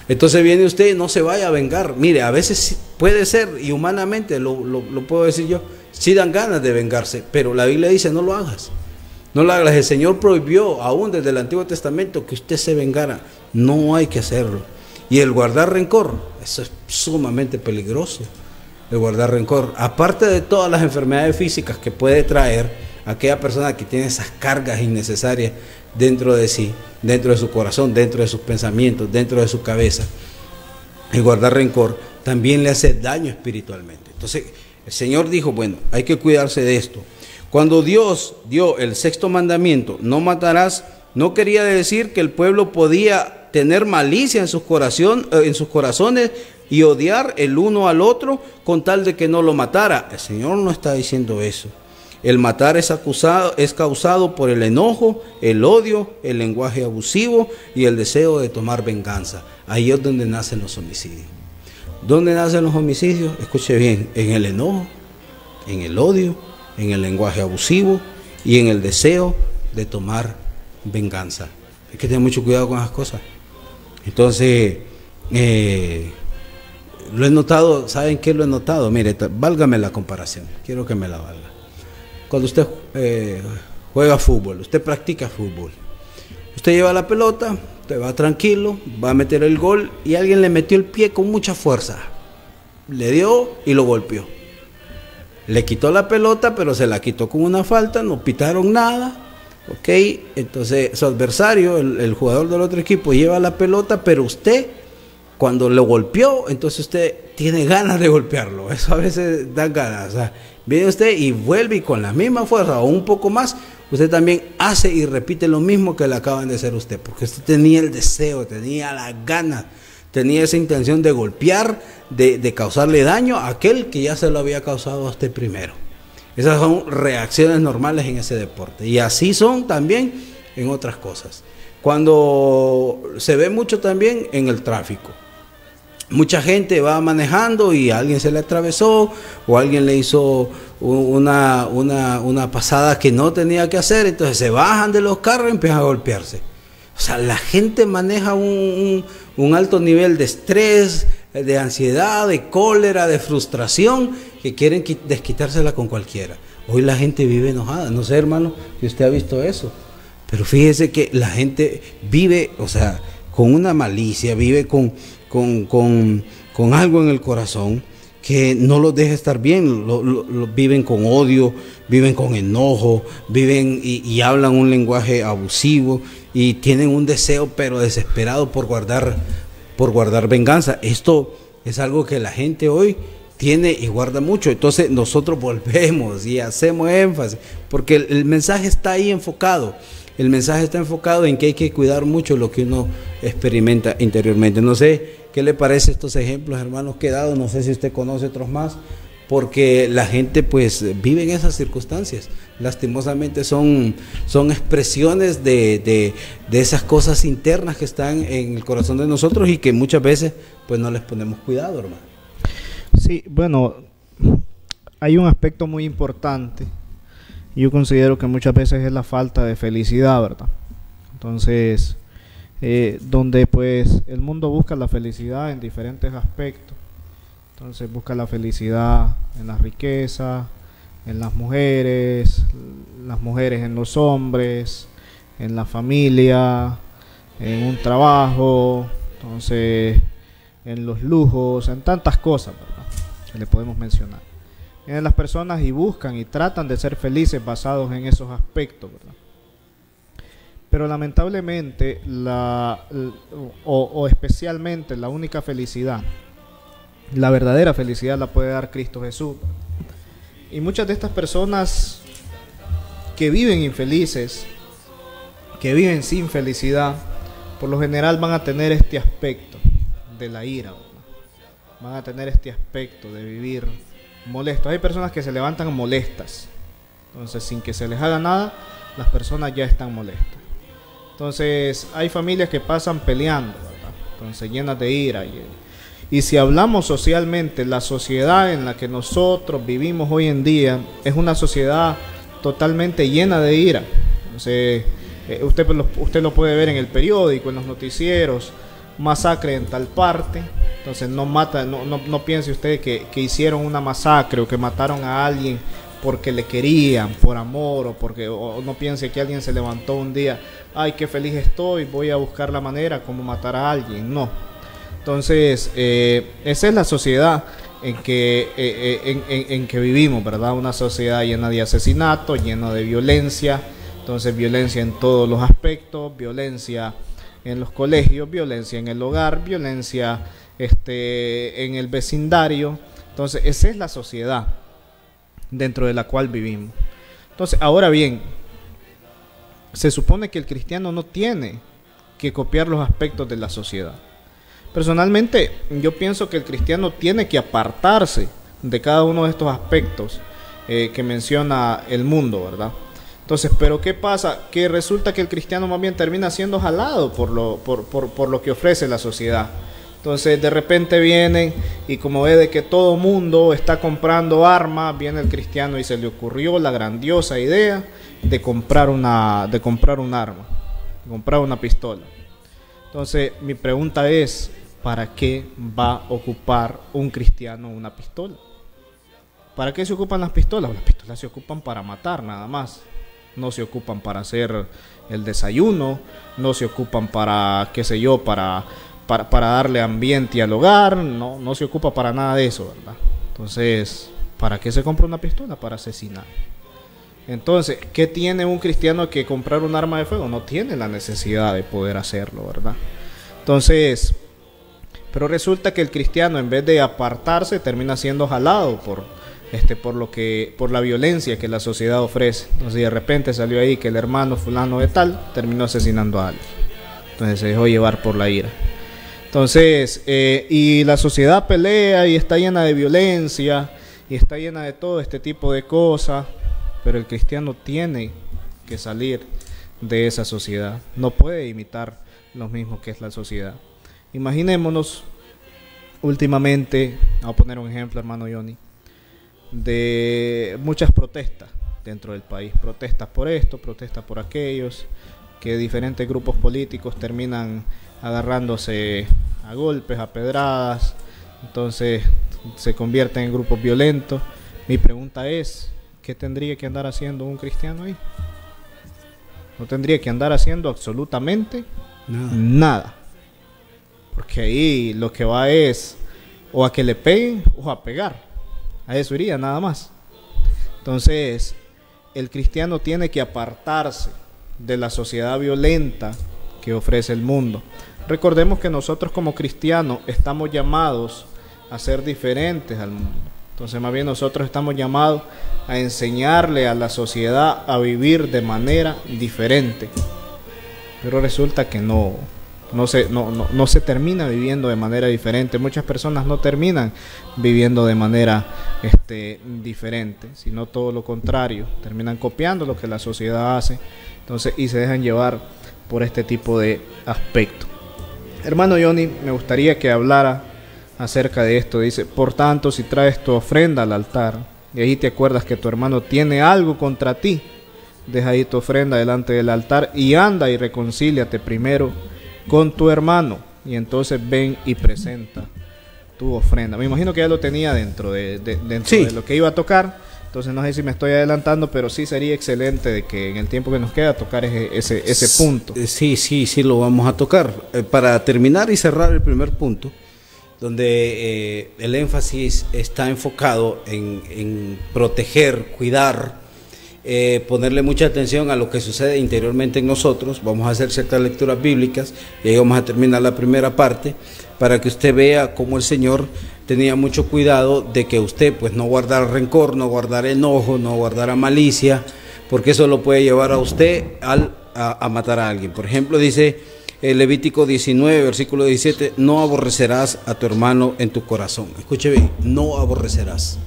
Entonces viene usted, no se vaya a vengar. Mire, a veces puede ser, y humanamente lo puedo decir yo, sí dan ganas de vengarse, pero la Biblia dice no lo hagas. No lo hagas. El Señor prohibió, aún desde el Antiguo Testamento, que usted se vengara. No hay que hacerlo. Y el guardar rencor, eso es sumamente peligroso. El guardar rencor, aparte de todas las enfermedades físicas que puede traer aquella persona que tiene esas cargas innecesarias dentro de sí, dentro de su corazón, dentro de sus pensamientos, dentro de su cabeza. El guardar rencor también le hace daño espiritualmente. Entonces el Señor dijo, bueno, hay que cuidarse de esto. Cuando Dios dio el 6º mandamiento, no matarás, no quería decir que el pueblo podía tener malicia en sus corazones y odiar el uno al otro con tal de que no lo matara. El Señor no está diciendo eso. El matar es causado por el enojo, el odio, el lenguaje abusivo y el deseo de tomar venganza. Ahí es donde nacen los homicidios. ¿Dónde nacen los homicidios? Escuche bien, en el enojo, en el odio, en el lenguaje abusivo y en el deseo de tomar venganza. Hay que tener mucho cuidado con esas cosas. Entonces, lo he notado. ¿Saben qué lo he notado? Mire, válgame la comparación, quiero que me la valga. Cuando usted juega fútbol, usted practica fútbol, usted lleva la pelota, usted va tranquilo, va a meter el gol y alguien le metió el pie con mucha fuerza, le dio y lo golpeó. Le quitó la pelota, pero se la quitó con una falta, no pitaron nada, ¿ok? Entonces su adversario, el jugador del otro equipo, lleva la pelota, pero usted, cuando lo golpeó, entonces usted tiene ganas de golpearlo. Eso a veces da ganas. O sea, viene usted y vuelve y con la misma fuerza o un poco más, usted también hace y repite lo mismo que le acaban de hacer a usted, porque usted tenía el deseo, tenía las ganas, tenía esa intención de golpear, de causarle daño a aquel que ya se lo había causado a usted primero. Esas son reacciones normales en ese deporte. Y así son también en otras cosas. Cuando se ve mucho también en el tráfico. Mucha gente va manejando y a alguien se le atravesó o alguien le hizo una pasada que no tenía que hacer, entonces se bajan de los carros y empiezan a golpearse. O sea, la gente maneja un alto nivel de estrés, de ansiedad, de cólera, de frustración, que quieren desquitársela con cualquiera. Hoy la gente vive enojada. No sé, hermano, si usted ha visto eso, pero fíjese que la gente vive, o sea, con una malicia, vive con algo en el corazón que no los deja estar bien. Viven con odio, viven con enojo, viven y hablan un lenguaje abusivo y tienen un deseo pero desesperado por guardar por guardar venganza. Esto es algo que la gente hoy tiene y guarda mucho. Entonces nosotros volvemos y hacemos énfasis, porque el mensaje está ahí enfocado. El mensaje está enfocado en que hay que cuidar mucho lo que uno experimenta interiormente. No sé qué le parece estos ejemplos, hermanos, que he dado. No sé si usted conoce otros más, porque la gente pues vive en esas circunstancias. Lastimosamente son expresiones de esas cosas internas que están en el corazón de nosotros y que muchas veces pues no les ponemos cuidado, hermano. Sí, bueno, hay un aspecto muy importante. Yo considero que muchas veces es la falta de felicidad, ¿verdad? Entonces, donde pues el mundo busca la felicidad en diferentes aspectos. Entonces busca la felicidad en la riqueza, en las mujeres en los hombres, en la familia, en un trabajo, entonces en los lujos, en tantas cosas, ¿verdad?, que le podemos mencionar. Vienen las personas y buscan y tratan de ser felices basados en esos aspectos, ¿verdad? Pero lamentablemente o especialmente la única felicidad, la verdadera felicidad, la puede dar Cristo Jesús. Y muchas de estas personas que viven infelices, que viven sin felicidad, por lo general van a tener este aspecto de la ira, ¿verdad? Van a tener este aspecto de vivir molestos. Hay personas que se levantan molestas, entonces sin que se les haga nada, las personas ya están molestas. Entonces hay familias que pasan peleando, ¿verdad?, entonces llenas de ira. Y si hablamos socialmente, la sociedad en la que nosotros vivimos hoy en día es una sociedad totalmente llena de ira. Entonces usted lo puede ver en el periódico, en los noticieros: masacre en tal parte. Entonces no piense usted que hicieron una masacre o que mataron a alguien porque le querían, por amor, o no piense que alguien se levantó un día: ay, qué feliz estoy, voy a buscar la manera como matar a alguien. No. Entonces esa es la sociedad en que vivimos, ¿verdad? Una sociedad llena de asesinatos, llena de violencia. Entonces violencia en todos los aspectos: violencia en los colegios, violencia en el hogar, violencia en el vecindario. Entonces esa es la sociedad dentro de la cual vivimos. Entonces, ahora bien, se supone que el cristiano no tiene que copiar los aspectos de la sociedad. Personalmente, yo pienso que el cristiano tiene que apartarse de cada uno de estos aspectos que menciona el mundo, ¿verdad? Entonces, pero ¿qué pasa? Que resulta que el cristiano más bien termina siendo jalado por lo que ofrece la sociedad. Entonces de repente vienen y como ve de que todo mundo está comprando armas, viene el cristiano y se le ocurrió la grandiosa idea de comprar un arma, de comprar una pistola. Entonces mi pregunta es: ¿para qué va a ocupar un cristiano una pistola? ¿Para qué se ocupan las pistolas? Las pistolas se ocupan para matar nada más. No se ocupan para hacer el desayuno, no se ocupan para, qué sé yo, para darle ambiente al hogar, no se ocupa para nada de eso, ¿verdad? Entonces, ¿para qué se compra una pistola? Para asesinar. Entonces, ¿qué tiene un cristiano que comprar un arma de fuego? No tiene la necesidad de poder hacerlo, ¿verdad? Entonces, pero resulta que el cristiano, en vez de apartarse, termina siendo jalado por la violencia que la sociedad ofrece. Entonces, de repente salió ahí que el hermano fulano de tal terminó asesinando a alguien. Entonces se dejó llevar por la ira. Entonces, y la sociedad pelea y está llena de violencia y está llena de todo este tipo de cosas, pero el cristiano tiene que salir de esa sociedad. No puede imitar lo mismo que es la sociedad. Imaginémonos últimamente, vamos a poner un ejemplo, hermano Johnny, de muchas protestas dentro del país. Protestas por esto, protestas por aquellos, que diferentes grupos políticos terminan agarrándose a golpes, a pedradas, entonces se convierten en grupos violentos. Mi pregunta es: ¿qué tendría que andar haciendo un cristiano ahí? No tendría que andar haciendo absolutamente nada, porque ahí lo que va es o a que le peguen o a pegar. A eso iría nada más. Entonces el cristiano tiene que apartarse de la sociedad violenta que ofrece el mundo. Recordemos que nosotros como cristianos estamos llamados a ser diferentes al mundo. Entonces más bien nosotros estamos llamados a enseñarle a la sociedad a vivir de manera diferente. Pero resulta que no se termina viviendo de manera diferente. Muchas personas no terminan viviendo de manera diferente, sino todo lo contrario. Terminan copiando lo que la sociedad hace, entonces, y se dejan llevar por este tipo de aspectos. Hermano Johnny, me gustaría que hablara acerca de esto. Dice: por tanto, si traes tu ofrenda al altar y ahí te acuerdas que tu hermano tiene algo contra ti, deja ahí tu ofrenda delante del altar y anda y reconcíliate primero con tu hermano, y entonces ven y presenta tu ofrenda. Me imagino que ya lo tenía dentro de lo que iba a tocar. Entonces no sé si me estoy adelantando, pero sí sería excelente de que en el tiempo que nos queda tocar ese punto. Sí, lo vamos a tocar. Para terminar y cerrar el primer punto, donde el énfasis está enfocado en proteger, cuidar, ponerle mucha atención a lo que sucede interiormente en nosotros. Vamos a hacer ciertas lecturas bíblicas y ahí vamos a terminar la primera parte, para que usted vea cómo el Señor tenía mucho cuidado de que usted pues no guardara rencor, no guardara enojo, no guardara malicia, porque eso lo puede llevar a usted a matar a alguien. Por ejemplo, dice Levítico 19, versículo 17, no aborrecerás a tu hermano en tu corazón. Escuche bien, no aborrecerás.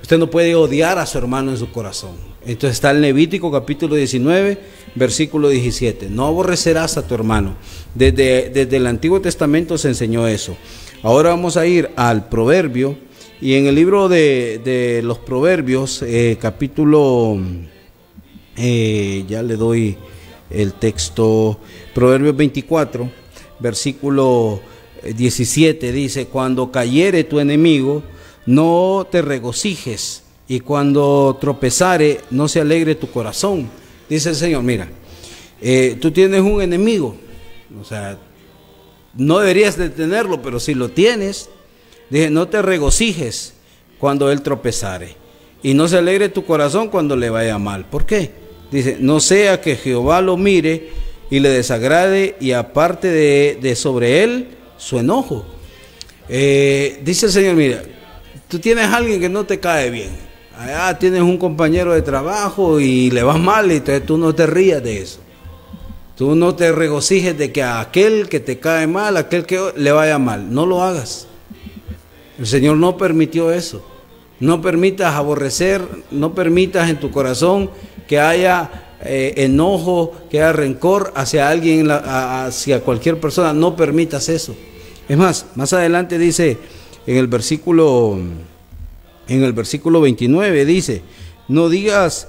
Usted no puede odiar a su hermano en su corazón. Entonces está en Levítico capítulo 19, versículo 17. No aborrecerás a tu hermano. Desde el Antiguo Testamento se enseñó eso. Ahora vamos a ir al Proverbio. Y en el libro de los Proverbios, capítulo, ya le doy el texto, Proverbios 24, versículo 17, dice: cuando cayere tu enemigo, no te regocijes, y cuando tropezare, no se alegre tu corazón. Dice el Señor: mira, tú tienes un enemigo, o sea, no deberías de tenerlo, pero si lo tienes, dije, no te regocijes cuando él tropezare, y no se alegre tu corazón cuando le vaya mal. ¿Por qué? Dice: no sea que Jehová lo mire y le desagrade, y aparte de sobre él su enojo. Dice el Señor: mira, tú tienes a alguien que no te cae bien, allá tienes un compañero de trabajo y le vas mal, y entonces tú no te rías de eso. Tú no te regocijes de que a aquel que te cae mal, a aquel que le vaya mal. No lo hagas. El Señor no permitió eso. No permitas aborrecer, no permitas en tu corazón que haya enojo, que haya rencor hacia alguien, hacia cualquier persona. No permitas eso. Es más adelante dice en el versículo 29, dice: no digas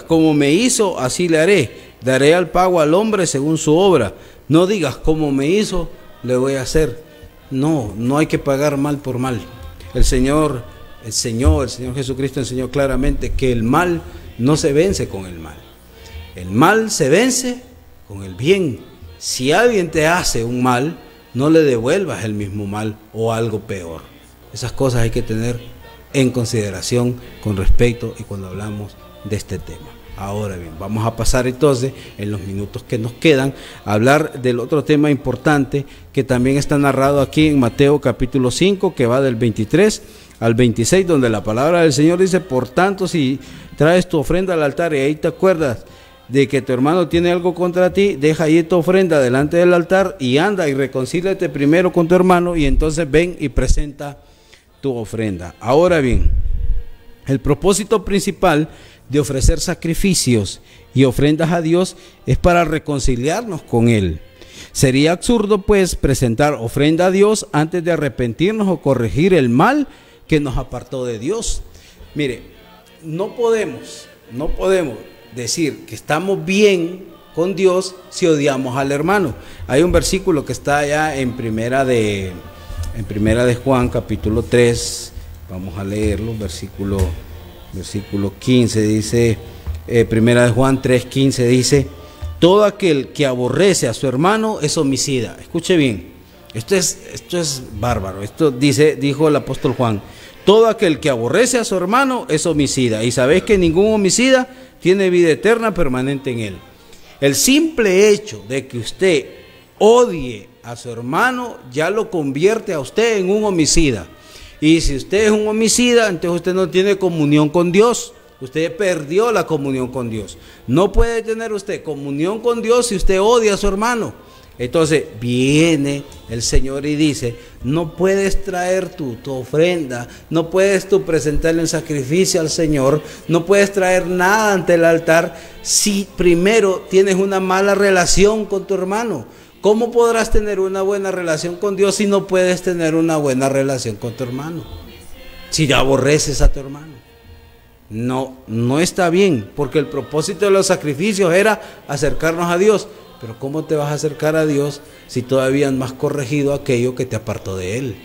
como me hizo, así le haré. Daré al pago al hombre según su obra. No digas como me hizo, le voy a hacer. No hay que pagar mal por mal. El Señor Jesucristo enseñó claramente que el mal no se vence con el mal. El mal se vence con el bien. Si alguien te hace un mal, no le devuelvas el mismo mal o algo peor. Esas cosas hay que tener en consideración con respecto y cuando hablamos de este tema. Ahora bien, vamos a pasar entonces, en los minutos que nos quedan, a hablar del otro tema importante que también está narrado aquí en Mateo capítulo 5, que va del 23 al 26, donde la palabra del Señor dice: por tanto, si traes tu ofrenda al altar y ahí te acuerdas de que tu hermano tiene algo contra ti, deja ahí tu ofrenda delante del altar y anda y reconcíliate primero con tu hermano, y entonces ven y presenta tu ofrenda. Ahora bien, el propósito principal de ofrecer sacrificios y ofrendas a Dios es para reconciliarnos con Él. Sería absurdo pues presentar ofrenda a Dios antes de arrepentirnos o corregir el mal que nos apartó de Dios. Mire, no podemos decir que estamos bien con Dios si odiamos al hermano. Hay un versículo que está allá en primera de Juan capítulo 3, vamos a leerlo, versículo 15, dice, primera de Juan 3:15, dice: todo aquel que aborrece a su hermano es homicida. Escuche bien, esto es bárbaro. Esto dijo el apóstol Juan: todo aquel que aborrece a su hermano es homicida, y sabéis que ningún homicida tiene vida eterna permanente en él. El simple hecho de que usted odie a su hermano, ya lo convierte a usted en un homicida. Y si usted es un homicida, entonces usted no tiene comunión con Dios. Usted perdió la comunión con Dios. No puede tener usted comunión con Dios si usted odia a su hermano. Entonces viene el Señor y dice, no puedes traer tu ofrenda, no puedes tú presentarle un sacrificio al Señor, no puedes traer nada ante el altar si primero tienes una mala relación con tu hermano. ¿Cómo podrás tener una buena relación con Dios si no puedes tener una buena relación con tu hermano? Si ya aborreces a tu hermano. No está bien, porque el propósito de los sacrificios era acercarnos a Dios. Pero ¿cómo te vas a acercar a Dios si todavía no has corregido aquello que te apartó de Él?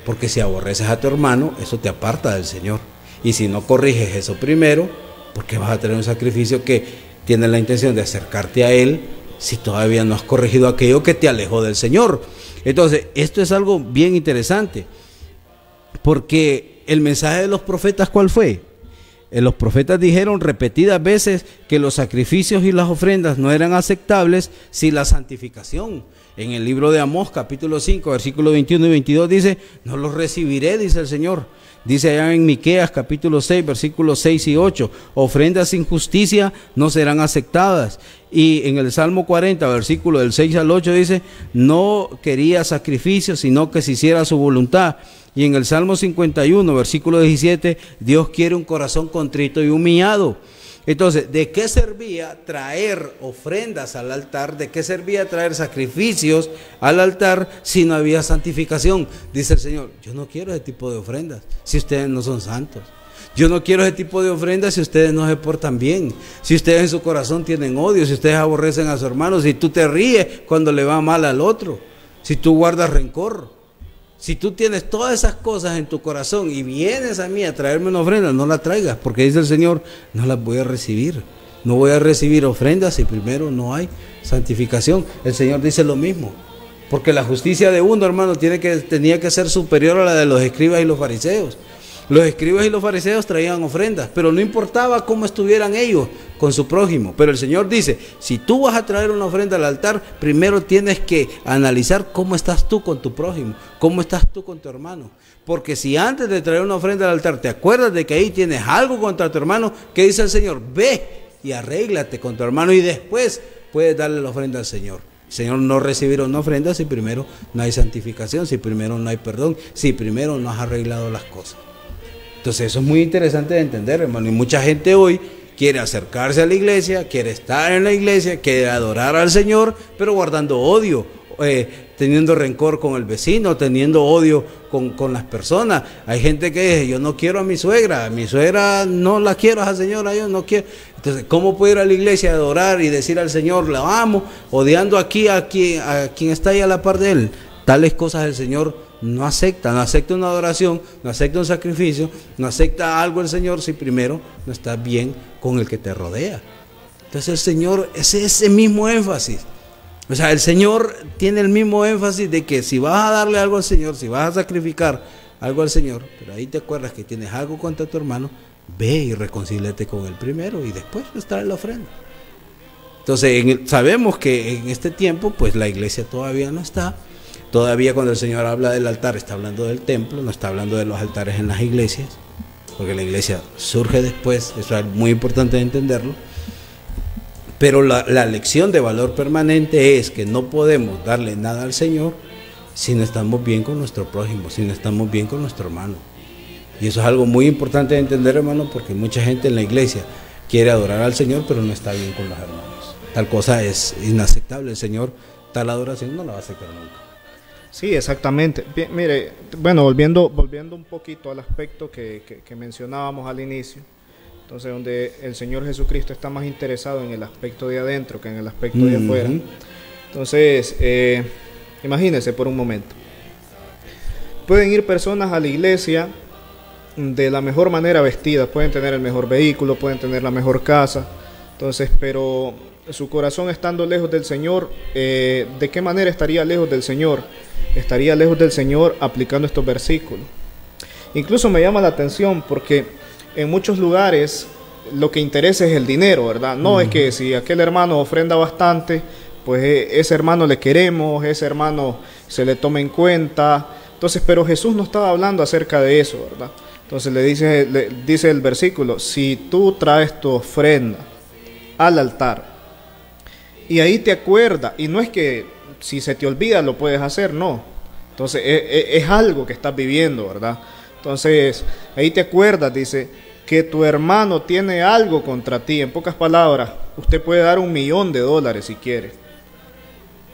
Porque si aborreces a tu hermano, eso te aparta del Señor. Y si no corriges eso primero, ¿por qué vas a tener un sacrificio que tiene la intención de acercarte a Él si todavía no has corregido aquello que te alejó del Señor? Entonces, esto es algo bien interesante, porque el mensaje de los profetas, ¿cuál fue? Los profetas dijeron repetidas veces que los sacrificios y las ofrendas no eran aceptables sin la santificación. En el libro de Amós, capítulo 5, versículos 21 y 22 dice, no los recibiré, dice el Señor. Dice allá en Miqueas, capítulo 6, versículos 6 y 8, ofrendas sin justicia no serán aceptadas. Y en el Salmo 40, versículo del 6 al 8 dice, no quería sacrificios, sino que se hiciera su voluntad. Y en el Salmo 51, versículo 17, Dios quiere un corazón contrito y humillado. Entonces, ¿de qué servía traer ofrendas al altar? ¿De qué servía traer sacrificios al altar si no había santificación? Dice el Señor, yo no quiero ese tipo de ofrendas si ustedes no son santos. Yo no quiero ese tipo de ofrendas si ustedes no se portan bien, si ustedes en su corazón tienen odio, si ustedes aborrecen a su hermano, si tú te ríes cuando le va mal al otro, si tú guardas rencor. Si tú tienes todas esas cosas en tu corazón y vienes a mí a traerme una ofrenda, no la traigas, porque dice el Señor, no las voy a recibir. No voy a recibir ofrendas si primero no hay santificación. El Señor dice lo mismo, porque la justicia de uno, hermano, tenía que ser superior a la de los escribas y los fariseos. Los escribas y los fariseos traían ofrendas, pero no importaba cómo estuvieran ellos con su prójimo. Pero el Señor dice, si tú vas a traer una ofrenda al altar, primero tienes que analizar cómo estás tú con tu prójimo, cómo estás tú con tu hermano. Porque si antes de traer una ofrenda al altar te acuerdas de que ahí tienes algo contra tu hermano, ¿qué dice el Señor? Ve y arréglate con tu hermano y después puedes darle la ofrenda al Señor. El Señor no recibirá una ofrenda si primero no hay santificación, si primero no hay perdón, si primero no has arreglado las cosas. Entonces eso es muy interesante de entender, hermano, y mucha gente hoy quiere acercarse a la iglesia, quiere estar en la iglesia, quiere adorar al Señor, pero guardando odio, teniendo rencor con el vecino, teniendo odio con las personas. Hay gente que dice, yo no quiero a mi suegra no la quiero a esa señora, yo no quiero. Entonces, ¿cómo puedo ir a la iglesia a adorar y decir al Señor, la amo, odiando aquí a quien está ahí a la par de él? Tales cosas el Señor no acepta una adoración, no acepta un sacrificio, no acepta algo el Señor si primero no estás bien con el que te rodea. Entonces el Señor es ese mismo énfasis. O sea, el Señor tiene el mismo énfasis de que si vas a darle algo al Señor, si vas a sacrificar algo al Señor, pero ahí te acuerdas que tienes algo contra tu hermano, ve y reconcíliate con él primero y después trae la ofrenda. Entonces sabemos que en este tiempo pues la iglesia todavía no está. Todavía cuando el Señor habla del altar, está hablando del templo, no está hablando de los altares en las iglesias, porque la iglesia surge después, eso es muy importante entenderlo. Pero la lección de valor permanente es que no podemos darle nada al Señor si no estamos bien con nuestro prójimo, si no estamos bien con nuestro hermano. Y eso es algo muy importante de entender, hermano, porque mucha gente en la iglesia quiere adorar al Señor, pero no está bien con los hermanos. Tal cosa es inaceptable. El Señor, tal adoración no la va a aceptar nunca. Sí, exactamente. Bien, mire, bueno, volviendo un poquito al aspecto que mencionábamos al inicio, entonces donde el Señor Jesucristo está más interesado en el aspecto de adentro que en el aspecto de afuera. Entonces, imagínense por un momento. Pueden ir personas a la iglesia de la mejor manera vestidas, pueden tener el mejor vehículo, pueden tener la mejor casa, entonces, pero su corazón estando lejos del Señor, ¿de qué manera estaría lejos del Señor? Estaría lejos del Señor aplicando estos versículos. Incluso me llama la atención porque en muchos lugares lo que interesa es el dinero, ¿verdad? No es que si aquel hermano ofrenda bastante, pues ese hermano le queremos, ese hermano se le toma en cuenta. Entonces, pero Jesús no estaba hablando acerca de eso, ¿verdad? Entonces le dice el versículo, si tú traes tu ofrenda al altar y ahí te acuerdas, y no es que si se te olvida lo puedes hacer, no. Entonces es algo que estás viviendo, ¿verdad? Entonces ahí te acuerdas, dice, que tu hermano tiene algo contra ti. En pocas palabras, usted puede dar $1,000,000 si quiere,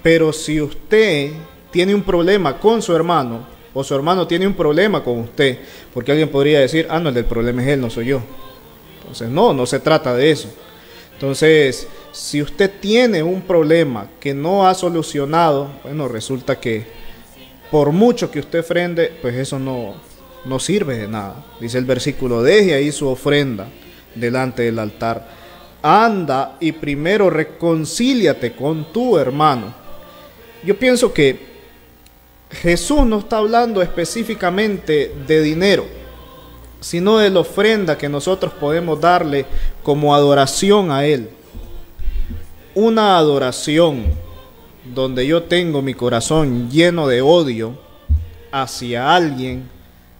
pero si usted tiene un problema con su hermano, o su hermano tiene un problema con usted, porque alguien podría decir, no, el del problema es él, no soy yo. Entonces no se trata de eso. Entonces, si usted tiene un problema que no ha solucionado, bueno, resulta que por mucho que usted ofrende, pues eso no sirve de nada. Dice el versículo, deje ahí su ofrenda delante del altar. Anda y primero reconcíliate con tu hermano. Yo pienso que Jesús no está hablando específicamente de dinero, sino de la ofrenda que nosotros podemos darle como adoración a Él. Una adoración donde yo tengo mi corazón lleno de odio hacia alguien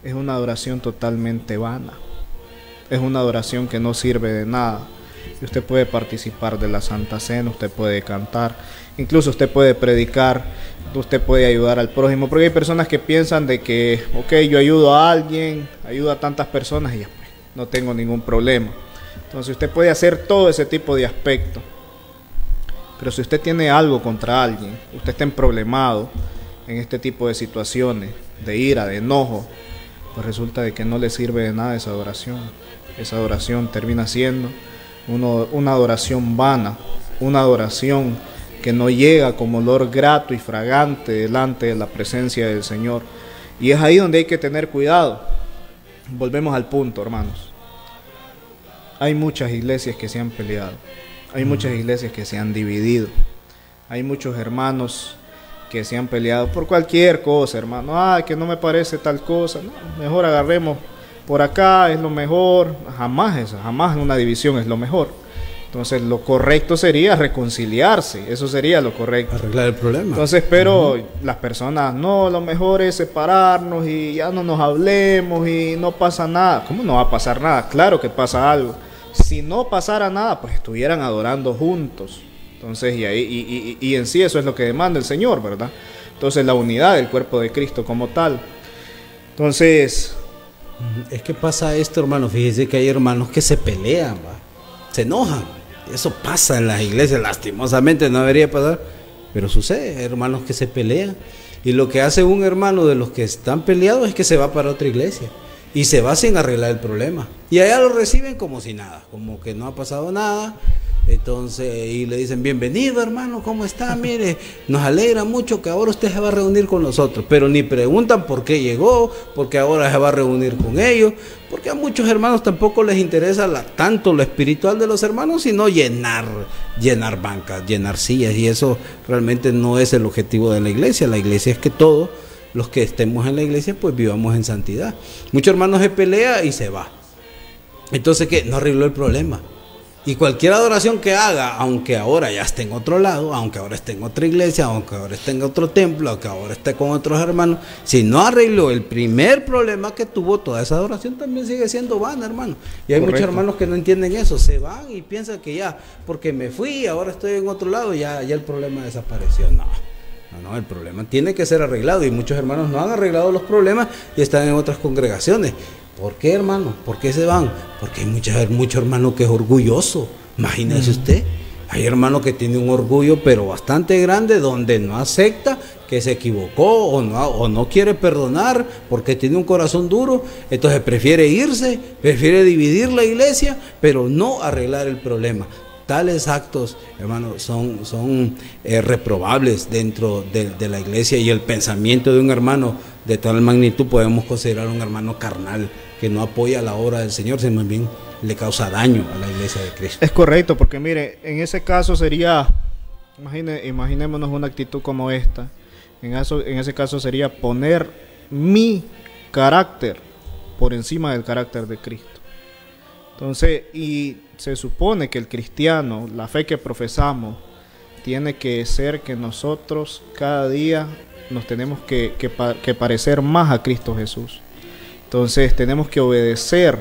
es una adoración totalmente vana. Es una adoración que no sirve de nada. Y usted puede participar de la Santa Cena, usted puede cantar, incluso usted puede predicar, usted puede ayudar al prójimo, porque hay personas que piensan de que, ok, yo ayudo a alguien, ayudo a tantas personas y ya pues, no tengo ningún problema. Entonces usted puede hacer todo ese tipo de aspectos, pero si usted tiene algo contra alguien, usted está emproblemado en este tipo de situaciones, de ira, de enojo, pues resulta de que no le sirve de nada esa adoración. Esa adoración termina siendo una adoración vana, una adoración que no llega como olor grato y fragante delante de la presencia del Señor. Y es ahí donde hay que tener cuidado. Volvemos al punto, hermanos. Hay muchas iglesias que se han peleado, hay muchas iglesias que se han dividido, hay muchos hermanos que se han peleado por cualquier cosa, hermano. Que no me parece tal cosa, no, mejor agarremos por acá, es lo mejor. Jamás una división es lo mejor. Entonces lo correcto sería reconciliarse, eso sería lo correcto. Arreglar el problema. Entonces, pero las personas, no, lo mejor es separarnos y ya no nos hablemos y no pasa nada. ¿Cómo no va a pasar nada? Claro que pasa algo. Si no pasara nada, pues estuvieran adorando juntos. Entonces, y en sí eso es lo que demanda el Señor, ¿verdad? Entonces la unidad del cuerpo de Cristo como tal. Entonces, es que pasa esto, hermano. Fíjese que hay hermanos que se pelean, se enojan. Eso pasa en las iglesias, lastimosamente no debería pasar, pero sucede. Hay hermanos que se pelean, y lo que hace un hermano de los que están peleados es que se va para otra iglesia y se va sin arreglar el problema, y allá lo reciben como si nada, como que no ha pasado nada. Entonces, y le dicen, bienvenido hermano, ¿cómo está? Mire, nos alegra mucho que ahora usted se va a reunir con nosotros, pero ni preguntan por qué llegó, porque ahora se va a reunir con ellos, porque a muchos hermanos tampoco les interesa tanto lo espiritual de los hermanos, sino llenar bancas, llenar sillas, y eso realmente no es el objetivo de la iglesia. La iglesia es que todos los que estemos en la iglesia pues vivamos en santidad. Muchos hermanos se pelea y se va. Entonces, ¿qué? No arregló el problema. Y cualquier adoración que haga, aunque ahora ya esté en otro lado, aunque ahora esté en otra iglesia, aunque ahora esté en otro templo, aunque ahora esté con otros hermanos, si no arregló el primer problema que tuvo, toda esa adoración también sigue siendo vana, hermano. Y hay muchos hermanos que no entienden eso, se van y piensan que ya, porque me fui, ahora estoy en otro lado, ya el problema desapareció. No, el problema tiene que ser arreglado, y muchos hermanos no han arreglado los problemas y están en otras congregaciones. ¿Por qué, hermano? ¿Por qué se van? Porque hay mucho hermano que es orgulloso. Imagínese usted. Hay hermano que tiene un orgullo pero bastante grande, donde no acepta que se equivocó o no quiere perdonar porque tiene un corazón duro. Entonces prefiere irse, prefiere dividir la iglesia, pero no arreglar el problema. Tales actos, hermano, son reprobables dentro de la iglesia, y el pensamiento de un hermano de tal magnitud podemos considerar un hermano carnal que no apoya la obra del Señor, sino más bien le causa daño a la iglesia de Cristo. Es correcto, porque mire, en ese caso sería, imaginémonos una actitud como esta. En ese caso sería poner mi carácter por encima del carácter de Cristo. Entonces, y se supone que el cristiano, la fe que profesamos, tiene que ser que nosotros cada día nos tenemos que parecer más a Cristo Jesús. Entonces tenemos que obedecer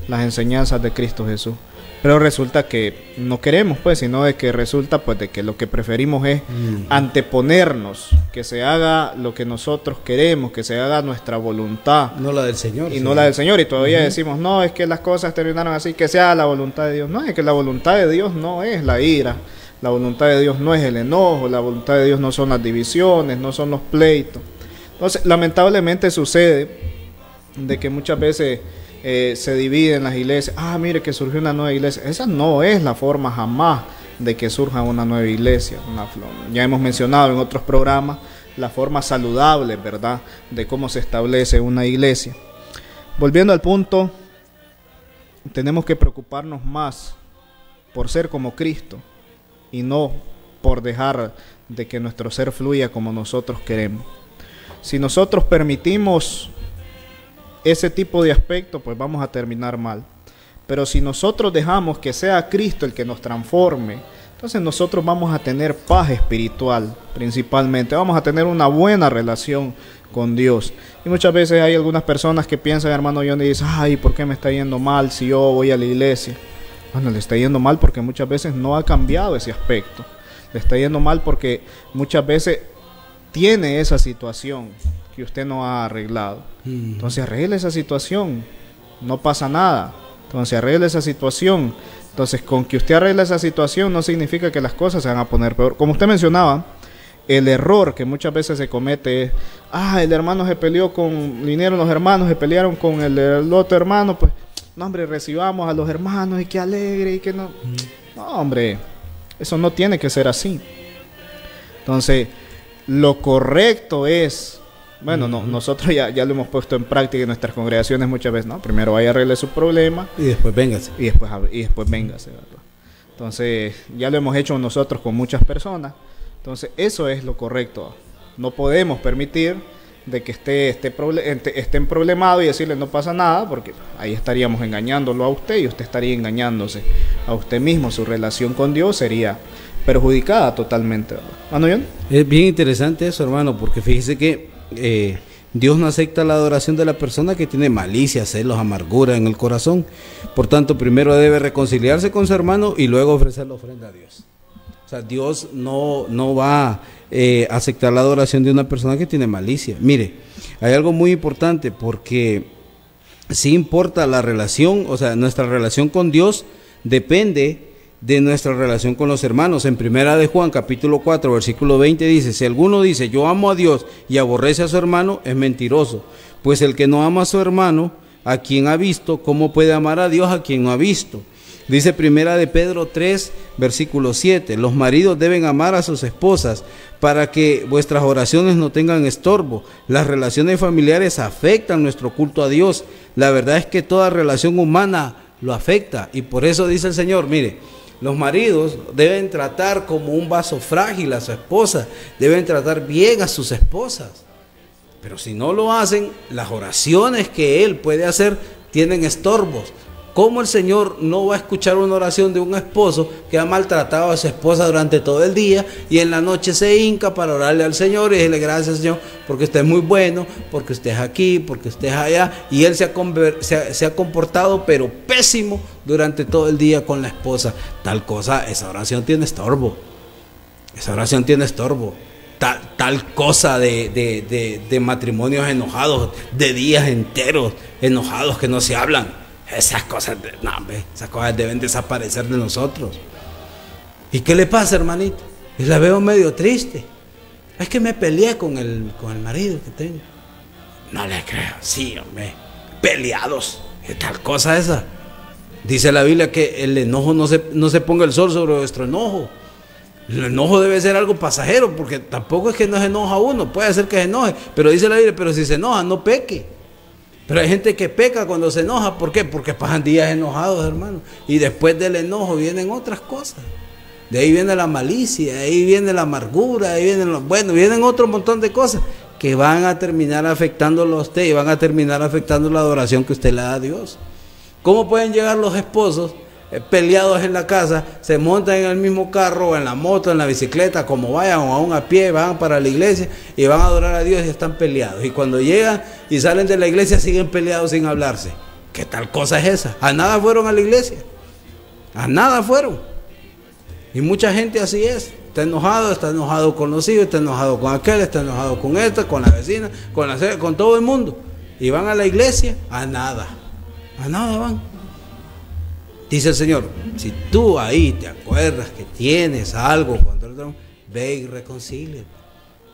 las enseñanzas de Cristo Jesús. Pero resulta que no queremos, pues, sino de que resulta, pues, de que lo que preferimos es anteponernos, que se haga lo que nosotros queremos, que se haga nuestra voluntad. No la del Señor. Y no la del Señor. Y todavía decimos, no, es que las cosas terminaron así, que sea la voluntad de Dios. No, es que la voluntad de Dios no es la ira, la voluntad de Dios no es el enojo, la voluntad de Dios no son las divisiones, no son los pleitos. Entonces, lamentablemente sucede de que muchas veces se dividen las iglesias. Mire que surgió una nueva iglesia. Esa no es la forma jamás de que surja una nueva iglesia. Ya hemos mencionado en otros programas la forma saludable, ¿verdad?, de cómo se establece una iglesia. Volviendo al punto, tenemos que preocuparnos más por ser como Cristo y no por dejar de que nuestro ser fluya como nosotros queremos. Si nosotros permitimos ese tipo de aspecto, pues vamos a terminar mal. Pero si nosotros dejamos que sea Cristo el que nos transforme, entonces nosotros vamos a tener paz espiritual, principalmente. Vamos a tener una buena relación con Dios. Y muchas veces hay algunas personas que piensan, hermano Johnny, y dicen, ¿por qué me está yendo mal si yo voy a la iglesia? Bueno, le está yendo mal porque muchas veces no ha cambiado ese aspecto. Le está yendo mal porque muchas veces tiene esa situación que usted no ha arreglado. Entonces arregle esa situación, no pasa nada. Entonces arregle esa situación. Entonces con que usted arregle esa situación no significa que las cosas se van a poner peor. Como usted mencionaba, el error que muchas veces se comete es, el hermano se peleó vinieron los hermanos, se pelearon con el otro hermano, pues, no hombre, recibamos a los hermanos y qué alegre y que no. No, hombre, eso no tiene que ser así. Entonces, lo correcto es, bueno, nosotros ya lo hemos puesto en práctica en nuestras congregaciones muchas veces, ¿no? Primero vaya a arreglar su problema. Y después véngase. Y después véngase, ¿verdad? Entonces, ya lo hemos hecho nosotros con muchas personas. Entonces, eso es lo correcto. No podemos permitir de que estén problemado y decirle no pasa nada, porque ahí estaríamos engañándolo a usted y usted estaría engañándose a usted mismo. Su relación con Dios sería perjudicada totalmente, ¿verdad? ¿Mano John? Es bien interesante eso, hermano, porque fíjese que Dios no acepta la adoración de la persona que tiene malicia, celos, amargura en el corazón. Por tanto, primero debe reconciliarse con su hermano y luego ofrecer la ofrenda a Dios. O sea, Dios no va a aceptar la adoración de una persona que tiene malicia. Mire, hay algo muy importante, porque sí importa la relación, o sea, nuestra relación con Dios depende de nuestra relación con los hermanos. En primera de Juan, capítulo 4, versículo 20 dice, si alguno dice, yo amo a Dios y aborrece a su hermano, es mentiroso. Pues el que no ama a su hermano, a quien ha visto, ¿cómo puede amar a Dios a quien no ha visto? Dice primera de Pedro 3, versículo 7, los maridos deben amar a sus esposas para que vuestras oraciones no tengan estorbo. Las relaciones familiares afectan nuestro culto a Dios. La verdad es que toda relación humana lo afecta, y por eso dice el Señor, mire, los maridos deben tratar como un vaso frágil a su esposa, deben tratar bien a sus esposas. Pero si no lo hacen, las oraciones que él puede hacer tienen estorbos. ¿Cómo el Señor no va a escuchar una oración de un esposo que ha maltratado a su esposa durante todo el día y en la noche se hinca para orarle al Señor y decirle gracias, Señor, porque usted es muy bueno, porque usted es aquí, porque usted es allá? Y él se ha comportado pero pésimo durante todo el día con la esposa. Tal cosa, esa oración tiene estorbo. Esa oración tiene estorbo. Tal cosa de matrimonios enojados, de días enteros enojados que no se hablan. Esas cosas, esas cosas deben desaparecer de nosotros. ¿Y qué le pasa, hermanito? Y la veo medio triste. Es que me peleé con el marido que tengo. No le creo. Sí, hombre. Peleados. ¿Qué tal cosa esa? Dice la Biblia que el enojo no se ponga el sol sobre vuestro enojo. El enojo debe ser algo pasajero, porque tampoco es que no se enoja uno. Puede ser que se enoje, pero dice la Biblia, pero si se enoja, no peque. Pero hay gente que peca cuando se enoja. ¿Por qué? Porque pasan días enojados, hermano. Y después del enojo vienen otras cosas. De ahí viene la malicia, de ahí viene la amargura, de ahí vienen otro montón de cosas que van a terminar afectándolo a usted y van a terminar afectando la adoración que usted le da a Dios. ¿Cómo pueden llegar los esposos peleados en la casa, se montan en el mismo carro, en la moto, en la bicicleta, como vayan, o aún a pie, van para la iglesia y van a adorar a Dios y están peleados. Y cuando llegan y salen de la iglesia siguen peleados sin hablarse. ¿Qué tal cosa es esa? A nada fueron a la iglesia. A nada fueron. Y mucha gente así es. Está enojado con los hijos, está enojado con aquel, está enojado con esta, con la vecina, con todo el mundo. Y van a la iglesia, a nada van. Dice el Señor, si tú ahí te acuerdas que tienes algo contra el otro, ve y reconcíliate.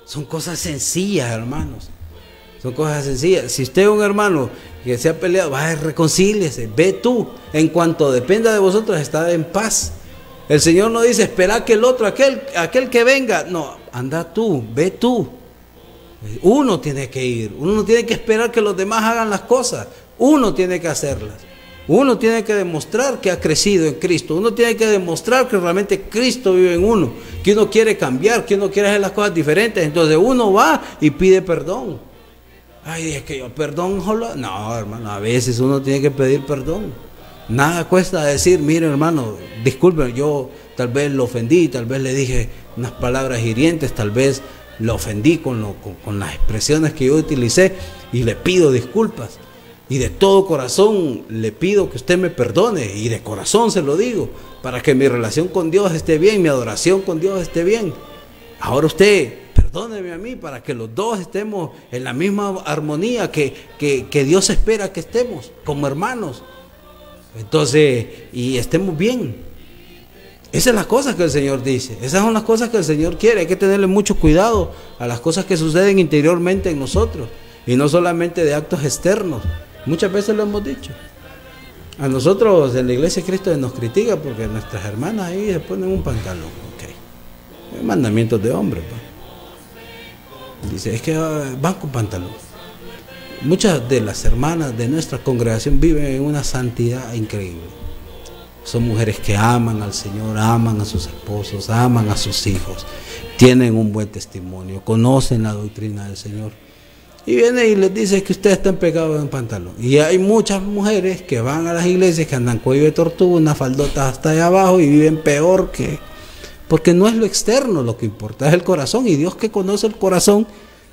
Son cosas sencillas, hermanos. Son cosas sencillas. Si usted es un hermano que se ha peleado, vaya, reconcíliese. Ve tú. En cuanto dependa de vosotros, está en paz. El Señor no dice, espera que el otro, aquel que venga. No, anda tú, ve tú. Uno tiene que ir. Uno no tiene que esperar que los demás hagan las cosas. Uno tiene que hacerlas. Uno tiene que demostrar que ha crecido en Cristo. Uno tiene que demostrar que realmente Cristo vive en uno. Que uno quiere cambiar, que uno quiere hacer las cosas diferentes. Entonces uno va y pide perdón. Ay, es que yo perdón. No, hermano, a veces uno tiene que pedir perdón. Nada cuesta decir, mire hermano, disculpe, yo tal vez lo ofendí, tal vez le dije unas palabras hirientes, tal vez lo ofendí con las expresiones que yo utilicé y le pido disculpas. Y de todo corazón le pido que usted me perdone y de corazón se lo digo, para que mi relación con Dios esté bien, mi adoración con Dios esté bien. Ahora usted perdóneme a mí para que los dos estemos en la misma armonía que Dios espera que estemos como hermanos. Entonces, y estemos bien. Esas son las cosas que el Señor dice. Esas son las cosas que el Señor quiere. Hay que tenerle mucho cuidado a las cosas que suceden interiormente en nosotros. Y no solamente de actos externos. Muchas veces lo hemos dicho. A nosotros en la iglesia de Cristo nos critica porque nuestras hermanas ahí se ponen un pantalón. Ok. Mandamientos de hombre. Dice, es que van con pantalón. Muchas de las hermanas de nuestra congregación viven en una santidad increíble. Son mujeres que aman al Señor, aman a sus esposos, aman a sus hijos, tienen un buen testimonio, conocen la doctrina del Señor. Y viene y les dice que usted está en pecado en pantalón. Y hay muchas mujeres que van a las iglesias que andan cuello de tortuga, unas faldotas hasta allá abajo y viven peor que... Porque no es lo externo lo que importa, es el corazón. Y Dios, que conoce el corazón,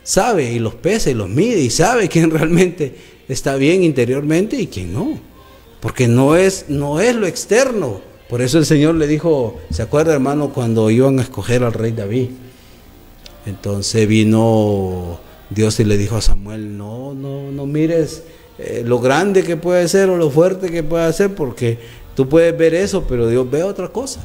sabe y los pesa y los mide y sabe quién realmente está bien interiormente y quién no. Porque no es lo externo. Por eso el Señor le dijo, ¿se acuerda, hermano, cuando iban a escoger al rey David? Entonces vino Dios y le dijo a Samuel, no mires lo grande que puede ser o lo fuerte que puede ser, porque tú puedes ver eso, pero Dios ve otra cosa.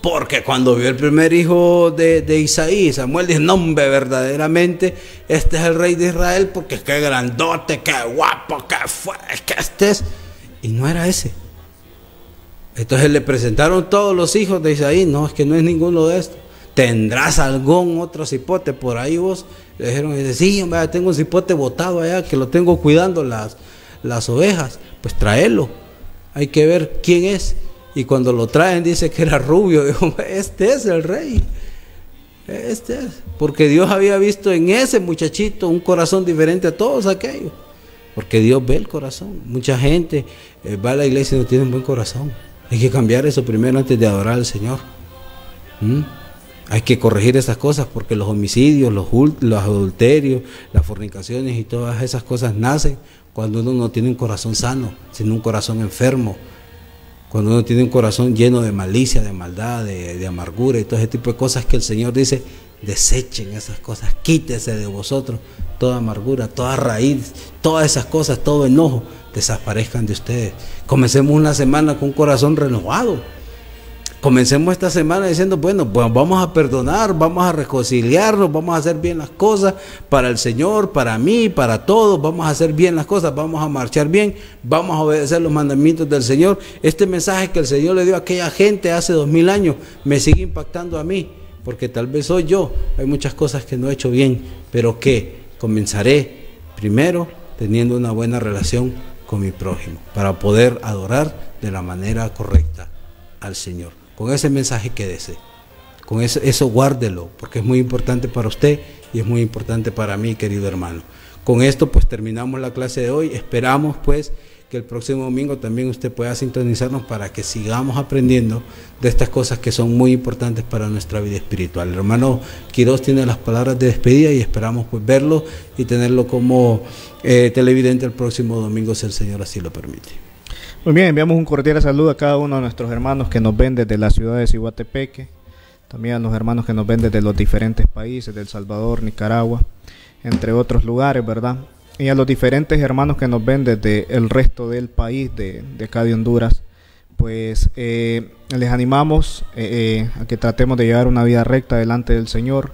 Porque cuando vio el primer hijo de Isaí, Samuel dijo, no, hombre, verdaderamente este es el rey de Israel, porque qué grandote, qué guapo, qué fuerte, que este es. Y no era ese. Entonces le presentaron todos los hijos de Isaí. No, es que no es ninguno de estos. ¿Tendrás algún otro cipote por ahí vos? Le dijeron, sí, hombre, tengo un cipote botado allá que lo tengo cuidando las ovejas. Pues tráelo. Hay que ver quién es. Y cuando lo traen dice que era rubio. Dijo, este es el rey. Este es. Porque Dios había visto en ese muchachito un corazón diferente a todos aquellos. Porque Dios ve el corazón. Mucha gente va a la iglesia y no tiene un buen corazón. Hay que cambiar eso primero antes de adorar al Señor. Hay que corregir esas cosas, porque los homicidios, los adulterios, las fornicaciones y todas esas cosas nacen cuando uno no tiene un corazón sano, sino un corazón enfermo. Cuando uno tiene un corazón lleno de malicia, de maldad, de amargura y todo ese tipo de cosas que el Señor dice, desechen esas cosas, quítese de vosotros toda amargura, toda raíz, todas esas cosas, todo enojo, desaparezcan de ustedes. Comencemos una semana con un corazón renovado. Comencemos esta semana diciendo, bueno, pues vamos a perdonar, vamos a reconciliarnos, vamos a hacer bien las cosas para el Señor, para mí, para todos, vamos a hacer bien las cosas, vamos a marchar bien, vamos a obedecer los mandamientos del Señor. Este mensaje que el Señor le dio a aquella gente hace 2000 años me sigue impactando a mí, porque tal vez soy yo, hay muchas cosas que no he hecho bien, pero que comenzaré primero teniendo una buena relación con mi prójimo, para poder adorar de la manera correcta al Señor. Con ese mensaje quédese, con eso guárdelo, porque es muy importante para usted y es muy importante para mí, querido hermano. Con esto pues terminamos la clase de hoy. Esperamos pues que el próximo domingo también usted pueda sintonizarnos para que sigamos aprendiendo de estas cosas que son muy importantes para nuestra vida espiritual. El hermano Quiroz tiene las palabras de despedida y esperamos pues verlo y tenerlo como televidente el próximo domingo, si el Señor así lo permite. Muy bien, enviamos un cordial saludo a cada uno de nuestros hermanos que nos ven desde la ciudad de Ciguatepeque, también a los hermanos que nos ven desde los diferentes países, de El Salvador, Nicaragua, entre otros lugares, ¿verdad? Y a los diferentes hermanos que nos ven desde el resto del país, de acá de Honduras, pues les animamos a que tratemos de llevar una vida recta delante del Señor.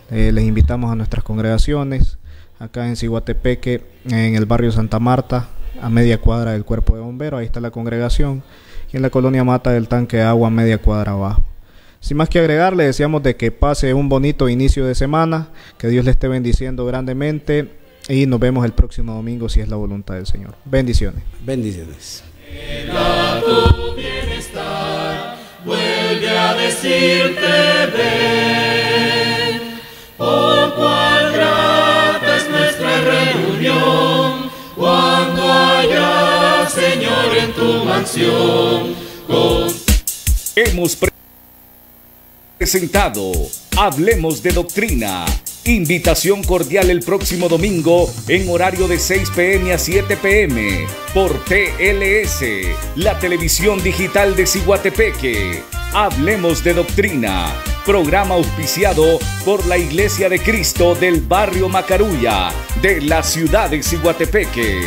Les invitamos a nuestras congregaciones, acá en Ciguatepeque, en el barrio Santa Marta, a media cuadra del Cuerpo de Bomberos, ahí está la congregación, y en la colonia Mata del Tanque de Agua, media cuadra abajo. Sin más que agregar, le deseamos de que pase un bonito inicio de semana, que Dios le esté bendiciendo grandemente y nos vemos el próximo domingo si es la voluntad del Señor. Bendiciones. Bendiciones. Tu bienestar vuelve a decirte ven, oh cuál grata es nuestra reunión cuando haya Señor en tu mansión. Hemos presentado Hablemos de Doctrina. Invitación cordial el próximo domingo en horario de 6 p.m. a 7 p.m. por TLS, la televisión digital de Ciguatepeque. Hablemos de Doctrina, programa auspiciado por la Iglesia de Cristo del barrio Macarulla de la ciudad de Ciguatepeque.